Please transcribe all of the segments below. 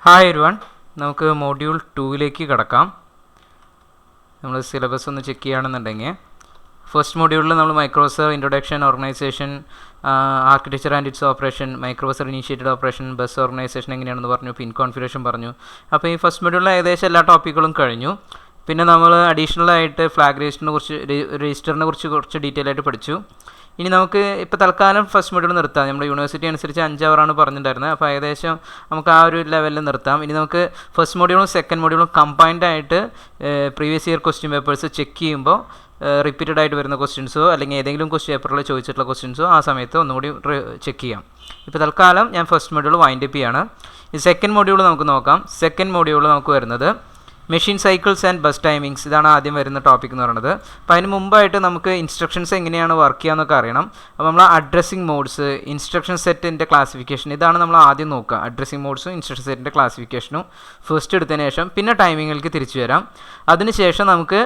Hi everyone, നമുക്ക് module 2ലേക്ക് കടക്കാം. നമ്മൾ സിലബസ് ഒന്ന് ചെക്ക് ചെയ്യുകയാണെന്നുണ്ടെങ്കിൽ ഫസ്റ്റ് മോഡ്യൂളിൽ നമ്മൾ microprocessor introduction, organisation, architecture and it's operation, microprocessor initiated operation, bus organisation എങ്ങനെയാണെന്ന് പറഞ്ഞു, പിൻ കോൺഫിഗറേഷൻ പറഞ്ഞു. അപ്പോൾ ഈ ഫസ്റ്റ് മോഡ്യൂളിൽ ഏകദേശം എല്ലാ ടോപ്പിക്കുകളും കഴിഞ്ഞു. പിന്നെ നമ്മൾ അഡീഷണൽ ആയിട്ട് ഫ്ലാഗ് രജിസ്റ്ററിനെ കുറിച്ച് കുറച്ച് ഡീറ്റെയിൽ ആയിട്ട് പഠിച്ചു. ഇനി നമുക്ക് ഇപ്പോൾ തൽക്കാലം ഫസ്റ്റ് മോഡ്യൂൾ നിർത്താം. നമ്മുടെ യൂണിവേഴ്സിറ്റി അനുസരിച്ച് 5 hours പറഞ്ഞിട്ടുണ്ടായിരുന്നത്. അപ്പോൾ ഏകദേശം നമുക്ക് ആ ഒരു ലെവലിൽ നിർത്താം. ഇനി നമുക്ക് ഫസ്റ്റ് മോഡ്യൂളും സെക്കൻഡ് മോഡ്യൂളും കമ്പൈൻഡ് ആയിട്ട് previous year question papers check ചെയ്യുമ്പോൾ റിപ്പീറ്റഡ് ആയിട്ട് വരുന്ന ക്വസ്റ്റ്യൻസോ അല്ലെങ്കിൽ ഏതെങ്കിലും ക്വസ്റ്റ്യൻ പേപ്പറിൽ ചോദിച്ചിട്ടുള്ള ക്വസ്റ്റ്യൻസോ ആ സമയത്ത് ഒന്നുകൂടി ചെക്ക് ചെയ്യാം. ഇപ്പോൾ തൽക്കാലം ഞാൻ ഫസ്റ്റ് മോഡ്യൂൾ വൈൻഡ് അപ്പ് ചെയ്യാണ്. ഈ സെക്കൻഡ് മോഡ്യൂൾ നമുക്ക് നോക്കാം. സെക്കൻഡ് മോഡ്യൂൾ നമുക്ക് വരുന്നത് machine cycles and bus timings. ഇതാണ് ആദ്യം വരുന്ന ടോപ്പിക് എന്ന് പറയുന്നത്. അപ്പോൾ അതിന് മുമ്പായിട്ട് നമുക്ക് ഇൻസ്ട്രക്ഷൻസ് എങ്ങനെയാണ് വർക്ക് ചെയ്യാമെന്നൊക്കെ അറിയണം. അപ്പോൾ നമ്മൾ അഡ്രസ്സിംഗ് മോഡ്സ്, ഇൻസ്ട്രക്ഷൻ സെറ്റിൻ്റെ ക്ലാസിഫിക്കേഷൻ, ഇതാണ് നമ്മൾ ആദ്യം നോക്കുക. അഡ്രസ്സിംഗ് മോഡ്സും ഇൻസ്ട്രക്ഷൻ സെറ്റിൻ്റെ ക്ലാസിഫിക്കേഷനും ഫസ്റ്റ് എടുത്തതിന് ശേഷം പിന്നെ ടൈമിങ്ങിലേക്ക് തിരിച്ചു വരാം. അതിനുശേഷം നമുക്ക്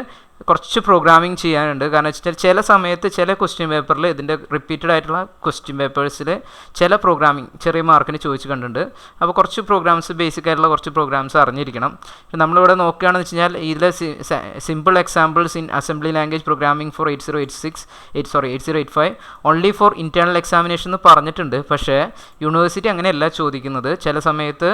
കുറച്ച് പ്രോഗ്രാമിംഗ് ചെയ്യാനുണ്ട്. കാരണം വെച്ചാൽ ചില സമയത്ത് ചില ക്വസ്റ്റ്യൻ പേപ്പറിൽ ഇതിൻ്റെ റിപ്പീറ്റഡ് ആയിട്ടുള്ള ക്വസ്റ്റ്യൻ പേപ്പേഴ്സിൽ ചില പ്രോഗ്രാമിംഗ് ചെറിയ മാർക്കിന് ചോദിച്ചു കണ്ടിട്ടുണ്ട്. അപ്പോൾ കുറച്ച് പ്രോഗ്രാംസ്, ബേസിക് ആയിട്ടുള്ള കുറച്ച് പ്രോഗ്രാംസ് അറിഞ്ഞിരിക്കണം. നമ്മളിവിടെ നോക്കുകയാണെന്ന് വെച്ച് കഴിഞ്ഞാൽ ഇതിൽ simple examples in assembly language programming for 8085 only for internal examination എന്ന് പറഞ്ഞിട്ടുണ്ട്. പക്ഷേ യൂണിവേഴ്സിറ്റി അങ്ങനെയല്ല ചോദിക്കുന്നത്. ചില സമയത്ത്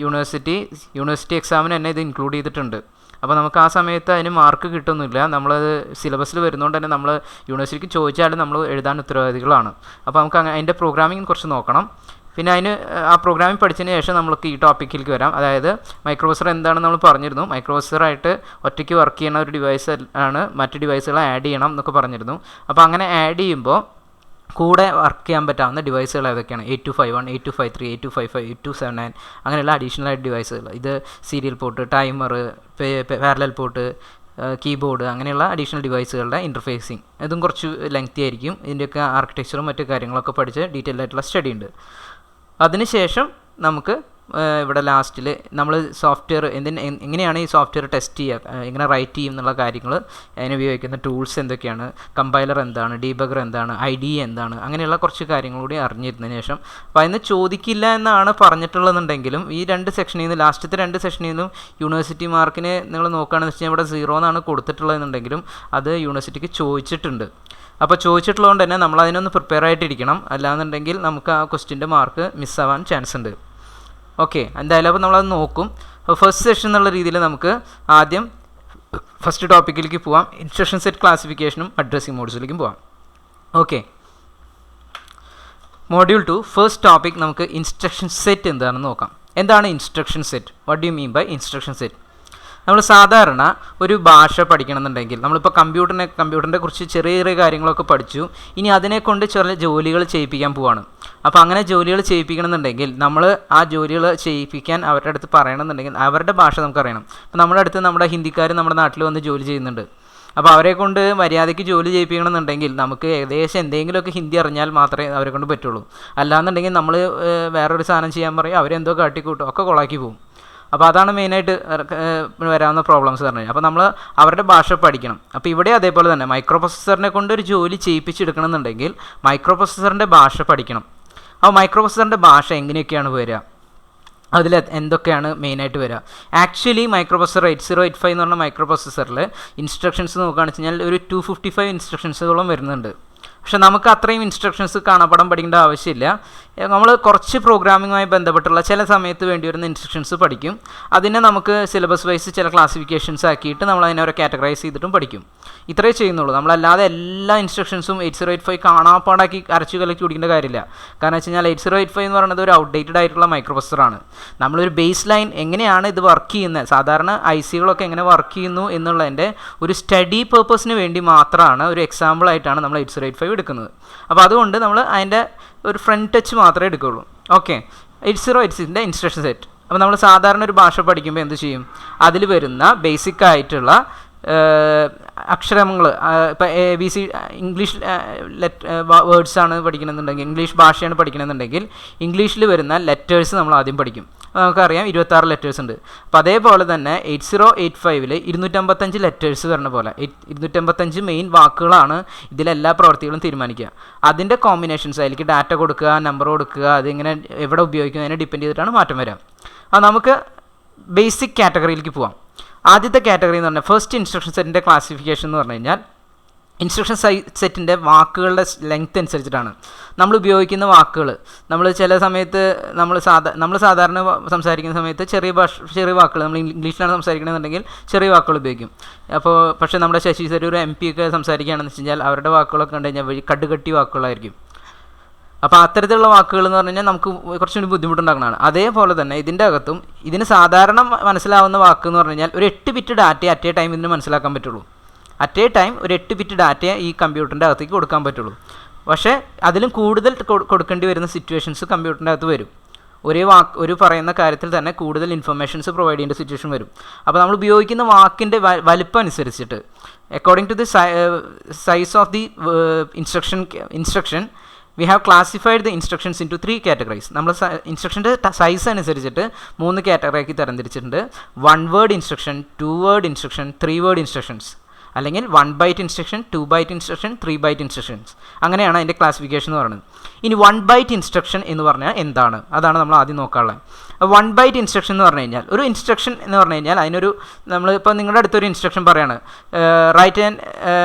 യൂണിവേഴ്സിറ്റി എക്സാമിന് തന്നെ ഇത് ഇൻക്ലൂഡ് ചെയ്തിട്ടുണ്ട്. അപ്പോൾ നമുക്ക് ആ സമയത്ത് അതിന് മാർക്ക് കിട്ടുന്നില്ല. നമ്മളത് സിലബസിൽ വരുന്നതുകൊണ്ട് തന്നെ നമ്മൾ യൂണിവേഴ്സിറ്റിക്ക് ചോദിച്ചാലും നമ്മൾ എഴുതാൻ ഉത്തരവാദികളാണ്. അപ്പോൾ നമുക്ക് അതിൻ്റെ പ്രോഗ്രാമിംഗ് കുറച്ച് നോക്കണം. പിന്നെ അതിന് ആ പ്രോഗ്രാമിംഗ് പഠിച്ചതിന് ശേഷം നമുക്ക് ഈ ടോപ്പിക്കിലേക്ക് വരാം. അതായത് മൈക്രോപ്രൊസസ്സർ എന്താണെന്ന് നമ്മൾ പറഞ്ഞിരുന്നു. മൈക്രോപ്രൊസസ്സറായിട്ട് ഒറ്റയ്ക്ക് വർക്ക് ചെയ്യുന്ന ഒരു ഡിവൈസ് ആണ്, മറ്റ് ഡിവൈസുകളെ ആഡ് ചെയ്യണം എന്നൊക്കെ പറഞ്ഞിരുന്നു. അപ്പോൾ അങ്ങനെ ആഡ് ചെയ്യുമ്പോൾ കൂടെ വർക്ക് ചെയ്യാൻ പറ്റാവുന്ന ഡിവൈസുകൾ ഏതൊക്കെയാണ്? 8251, 8253, 8255, 8279 അങ്ങനെയുള്ള അഡീഷണൽ ആയിട്ട് ഡിവൈസുകൾ. ഇത് serial port, timer, parallel port, keyboard, അങ്ങനെയുള്ള അഡീഷണൽ ഡിവൈസുകളുടെ ഇൻ്റർഫേസിങ്. ഇതും കുറച്ച് ലെങ്തി ആയിരിക്കും. ഇതിൻ്റെയൊക്കെ ആർക്കിടെക്ചറും മറ്റു കാര്യങ്ങളൊക്കെ പഠിച്ച് ഡീറ്റെയിൽ ആയിട്ടുള്ള സ്റ്റഡി ഉണ്ട്. അതിനുശേഷം നമുക്ക് ഇവിടെ ലാസ്റ്റിൽ നമ്മൾ സോഫ്റ്റ്വെയർ എങ്ങനെയാണ് ഈ സോഫ്റ്റ്വെയർ ടെസ്റ്റ് ചെയ്യുക, എങ്ങനെ റൈറ്റ് ചെയ്യും എന്നുള്ള കാര്യങ്ങൾ, അതിന് ഉപയോഗിക്കുന്ന ടൂൾസ് എന്തൊക്കെയാണ്, കമ്പൈലർ എന്താണ്, ഡീബഗർ എന്താണ്, IDE എന്താണ്, അങ്ങനെയുള്ള കുറച്ച് കാര്യങ്ങൾ കൂടി അറിഞ്ഞിരുന്നതിന് ശേഷം. അപ്പോൾ അതിന് ചോദിക്കില്ല എന്നാണ് പറഞ്ഞിട്ടുള്ളതെന്നുണ്ടെങ്കിലും ഈ ലാസ്റ്റത്തെ 2 സെഷനിൽ നിന്നും യൂണിവേഴ്സിറ്റി മാർക്കിന് നിങ്ങൾ നോക്കുകയാണെന്ന് വെച്ച് കഴിഞ്ഞാൽ ഇവിടെ 0 എന്നാണ് കൊടുത്തിട്ടുള്ളതെന്നുണ്ടെങ്കിലും അത് യൂണിവേഴ്സിറ്റിക്ക് ചോദിച്ചിട്ടുണ്ട്. അപ്പോൾ ചോദിച്ചിട്ടുള്ളതുകൊണ്ട് തന്നെ നമ്മൾ അതിനൊന്ന് പ്രിപ്പയർ ആയിട്ടിരിക്കണം. അല്ലാന്നുണ്ടെങ്കിൽ നമുക്ക് ആ ക്വസ്റ്റ്യൻ്റെ മാർക്ക് മിസ്സാവാൻ ചാൻസ് ഉണ്ട്. ഓക്കെ, എന്തായാലും അപ്പോൾ നമ്മളത് നോക്കും. അപ്പോൾ ഫസ്റ്റ് സെഷൻ എന്നുള്ള രീതിയിൽ നമുക്ക് ആദ്യം ഫസ്റ്റ് ടോപ്പിക്കിലേക്ക് പോവാം. ഇൻസ്ട്രക്ഷൻ സെറ്റ് ക്ലാസിഫിക്കേഷനും അഡ്രസ്സിംഗ് മോഡ്സിലേക്കും പോവാം. ഓക്കെ, മോഡ്യൂൾ 2 ഫസ്റ്റ് ടോപ്പിക് നമുക്ക് ഇൻസ്ട്രക്ഷൻ സെറ്റ് എന്താണെന്ന് നോക്കാം. എന്താണ് instruction set? What do you mean by instruction set? നമ്മൾ സാധാരണ ഒരു ഭാഷ പഠിക്കണമെന്നുണ്ടെങ്കിൽ നമ്മളിപ്പോൾ കമ്പ്യൂട്ടറിനെ കുറിച്ച് ചെറിയ ചെറിയ കാര്യങ്ങളൊക്കെ പഠിച്ചു. ഇനി അതിനെക്കൊണ്ട് ചില ജോലികൾ ചെയ്യിപ്പിക്കാൻ പോവാണ്. അപ്പോൾ അങ്ങനെ ജോലികൾ ചെയ്യിപ്പിക്കണമെന്നുണ്ടെങ്കിൽ നമ്മൾ ആ ജോലികൾ ചെയ്യിപ്പിക്കാൻ അവരുടെ അടുത്ത് പറയണമെന്നുണ്ടെങ്കിൽ അവരുടെ ഭാഷ നമുക്കറിയണം. അപ്പോൾ നമ്മുടെ അടുത്ത് നമ്മുടെ ഹിന്ദിക്കാർ നമ്മുടെ നാട്ടിൽ വന്ന് ജോലി ചെയ്യുന്നുണ്ട്. അപ്പോൾ അവരെ കൊണ്ട് മര്യാദയ്ക്ക് ജോലി ചെയ്യിപ്പിക്കണമെന്നുണ്ടെങ്കിൽ നമുക്ക് ഏകദേശം എന്തെങ്കിലുമൊക്കെ ഹിന്ദി അറിഞ്ഞാൽ മാത്രമേ അവരെ കൊണ്ട് പറ്റുള്ളൂ. അല്ലാന്നുണ്ടെങ്കിൽ നമ്മൾ വേറൊരു സാധനം ചെയ്യാൻ പറയും, അവരെന്തോ കാട്ടിക്കൂട്ടും, ഒക്കെ കൊളാക്കി പോകും. അപ്പോൾ അതാണ് മെയിനായിട്ട് വരാവുന്ന പ്രോബ്ലംസ് പറഞ്ഞു. അപ്പോൾ നമ്മൾ അവരുടെ ഭാഷ പഠിക്കണം. അപ്പോൾ ഇവിടെ അതേപോലെ തന്നെ മൈക്രോപ്രൊസസ്സറിനെ കൊണ്ട് ഒരു ജോലി ചെയ്യിപ്പിച്ചെടുക്കണമെന്നുണ്ടെങ്കിൽ മൈക്രോപ്രൊസസ്സറിൻ്റെ ഭാഷ പഠിക്കണം. അപ്പോൾ മൈക്രോപ്രൊസസ്സറിൻ്റെ ഭാഷ എങ്ങനെയൊക്കെയാണ് വരിക, അതിൽ എന്തൊക്കെയാണ് മെയിനായിട്ട് വരിക? ആക്ച്വലി മൈക്രോപ്രൊസസ്സർ 8085 എന്ന് പറഞ്ഞ മൈക്രോപ്രൊസസ്സറിൽ ഇൻസ്ട്രക്ഷൻസ് നോക്കുകയാണെന്ന് വെച്ച് കഴിഞ്ഞാൽ ഒരു 255 ഇൻസ്ട്രക്ഷൻസുകളും വരുന്നുണ്ട്. പക്ഷെ നമുക്ക് അത്രയും ഇൻസ്ട്രക്ഷൻസ് കാണാപ്പാഠം പഠിക്കേണ്ട ആവശ്യമില്ല. നമ്മൾ കുറച്ച് പ്രോഗ്രാമിങ്ങുമായി ബന്ധപ്പെട്ടുള്ള ചില സമയത്ത് വേണ്ടി വരുന്ന ഇൻസ്ട്രക്ഷൻസ് പഠിക്കും. അതിനെ നമുക്ക് സിലബസ് വൈസ് ചില ക്ലാസിഫിക്കേഷൻസ് ആക്കിയിട്ട് നമ്മൾ അതിനെ ഒരു കാറ്റഗറൈസ് ചെയ്തിട്ടും പഠിക്കും. ഇത്രയേ ചെയ്യുന്നുള്ളൂ. നമ്മളല്ലാതെ എല്ലാ ഇൻസ്ട്രക്ഷൻസും 8085 കാണാപ്പാടാക്കി അരച്ചു കലക്കി കുടിക്കേണ്ട കാര്യമില്ല. കാരണം വെച്ച് കഴിഞ്ഞാൽ 8085 എന്ന് പറയുന്നത് ഒരു ഔട്ട്ഡേറ്റഡ് ആയിട്ടുള്ള മൈക്രോപ്രൊസസ്സറാണ്. നമ്മളൊരു ബേസ് ലൈൻ എങ്ങനെയാണ് ഇത് വർക്ക് ചെയ്യുന്നത്, സാധാരണ ICകളൊക്കെ എങ്ങനെ വർക്ക് ചെയ്യുന്നു എന്നുള്ളതിൻ്റെ ഒരു സ്റ്റഡി പേർപ്പസിന് വേണ്ടി മാത്രമാണ്, ഒരു എക്സാമ്പിളായിട്ടാണ് നമ്മൾ 8085 എടുക്കുന്നത്. അപ്പോൾ അതുകൊണ്ട് നമ്മൾ അതിൻ്റെ ഒരു ഫ്രണ്ട് ടച്ച് മാത്രമേ എടുക്കുകയുള്ളൂ. ഓക്കെ, 8086ൻ്റെ ഇൻസ്ട്രക്ഷൻ സെറ്റ്. അപ്പോൾ നമ്മൾ സാധാരണ ഒരു ഭാഷ പഠിക്കുമ്പോൾ എന്ത് ചെയ്യും? അതിൽ വരുന്ന ബേസിക് ആയിട്ടുള്ള അക്ഷരങ്ങൾ, ഇപ്പോൾ ABC ഇംഗ്ലീഷ് വേർഡ്സാണ് പഠിക്കണമെന്നുണ്ടെങ്കിൽ, ഇംഗ്ലീഷ് ഭാഷയാണ് പഠിക്കണമെന്നുണ്ടെങ്കിൽ ഇംഗ്ലീഷിൽ വരുന്ന ലെറ്റേഴ്സ് നമ്മൾ ആദ്യം പഠിക്കും. നമുക്കറിയാം 26 ലെറ്റേഴ്സ് ഉണ്ട്. അപ്പോൾ അതേപോലെ തന്നെ 8085 255 ലെറ്റേഴ്സ് വരണ പോലെ 255 മെയിൻ വാക്കുകളാണ് ഇതിലെല്ലാ പ്രവർത്തികളും തീരുമാനിക്കുക. അതിൻ്റെ കോമ്പിനേഷൻസ്, അതിലേക്ക് ഡാറ്റ കൊടുക്കുക, നമ്പർ കൊടുക്കുക, അതിങ്ങനെ എവിടെ ഉപയോഗിക്കുക, അതിനെ ഡിപ്പെൻഡ് ചെയ്തിട്ടാണ് മാറ്റം വരിക. നമുക്ക് ബേസിക് കാറ്റഗറിയിലേക്ക് പോവാം. ആദ്യത്തെ കാറ്റഗറി എന്ന് പറഞ്ഞാൽ ഫസ്റ്റ് ഇൻസ്ട്രക്ഷൻ സെറ്റിൻ്റെ ക്ലാസിഫിക്കേഷൻ എന്ന് പറഞ്ഞു കഴിഞ്ഞാൽ ഇൻസ്ട്രക്ഷൻ സെറ്റിൻ്റെ വാക്കുകളുടെ ലെങ്ത് അനുസരിച്ചിട്ടാണ്. നമ്മൾ ഉപയോഗിക്കുന്ന വാക്കുകൾ, നമ്മൾ ചില സമയത്ത് നമ്മൾ സാധാരണ സംസാരിക്കുന്ന സമയത്ത് ചെറിയ വാക്കുകൾ, നമ്മൾ ഇംഗ്ലീഷിലാണ് സംസാരിക്കണമെന്നുണ്ടെങ്കിൽ ചെറിയ വാക്കുകൾ ഉപയോഗിക്കും. അപ്പോൾ പക്ഷേ നമ്മുടെ ശശി തരൂർ MP ഒക്കെ സംസാരിക്കുകയാണെന്ന് വെച്ച് കഴിഞ്ഞാൽ അവരുടെ വാക്കുകളൊക്കെ കണ്ടു കഴിഞ്ഞാൽ കടുകട്ടി വാക്കുകളായിരിക്കും. അപ്പോൾ അത്തരത്തിലുള്ള വാക്കുകൾ എന്ന് പറഞ്ഞു കഴിഞ്ഞാൽ നമുക്ക് കുറച്ചുകൂടി ബുദ്ധിമുട്ടുണ്ടാക്കുന്നതാണ്. അതേപോലെ തന്നെ ഇതിൻ്റെ അകത്തും ഇതിന് സാധാരണ മനസ്സിലാവുന്ന വാക്ക് എന്ന് പറഞ്ഞു കഴിഞ്ഞാൽ ഒരു 8 ബിറ്റ് ഡാറ്റയെ അറ്റ് എ ടൈം ഇതിന് മനസ്സിലാക്കാൻ പറ്റുള്ളൂ. അറ്റ് എ ടൈം ഒരു 8 ബിറ്റ് ഡാറ്റയെ ഈ കമ്പ്യൂട്ടറിൻ്റെ അകത്തേക്ക് കൊടുക്കാൻ പറ്റുള്ളൂ. പക്ഷേ അതിലും കൂടുതൽ കൊടുക്കേണ്ടി വരുന്ന സിറ്റുവേഷൻസ് കമ്പ്യൂട്ടറിൻ്റെ അകത്ത് വരും. ഒരു പറയുന്ന കാര്യത്തിൽ തന്നെ കൂടുതൽ ഇൻഫർമേഷൻസ് പ്രൊവൈഡ് ചെയ്യേണ്ട സിറ്റുവേഷൻ വരും. അപ്പോൾ നമ്മൾ ഉപയോഗിക്കുന്ന വാക്കിൻ്റെ വലിപ്പം അനുസരിച്ചിട്ട് according to the size of the instruction we have classified the instructions into 3 categories. നമ്മൾ ഇൻസ്ട്രക്ഷൻ്റെ സൈസ് അനുസരിച്ചിട്ട് 3 കാറ്റഗറിയാക്കി തരംതിരിച്ചിട്ടുണ്ട്. 1 word instruction, 2 word instruction, 3 word instructions, അല്ലെങ്കിൽ 1 byte instruction, 2 byte instruction, 3 byte instructions. അങ്ങനെയാണ് അതിൻ്റെ ക്ലാസിഫിക്കേഷൻ എന്ന് പറയുന്നത്. ഇനി 1 ബൈറ്റ് ഇൻസ്ട്രക്ഷൻ എന്ന് പറഞ്ഞാൽ എന്താണ്? അതാണ് നമ്മൾ ആദ്യം നോക്കാനുള്ളത്. 1 ബൈറ്റ് ഇൻസ്ട്രക്ഷൻ എന്ന് പറഞ്ഞു കഴിഞ്ഞാൽ ഒരു ഇൻസ്ട്രക്ഷൻ എന്ന് പറഞ്ഞു കഴിഞ്ഞാൽ അതിനൊരു ഇപ്പോൾ നിങ്ങളുടെ അടുത്തൊരു ഇൻസ്ട്രക്ഷൻ പറയാണ് റൈറ്റ് ആൻഡ്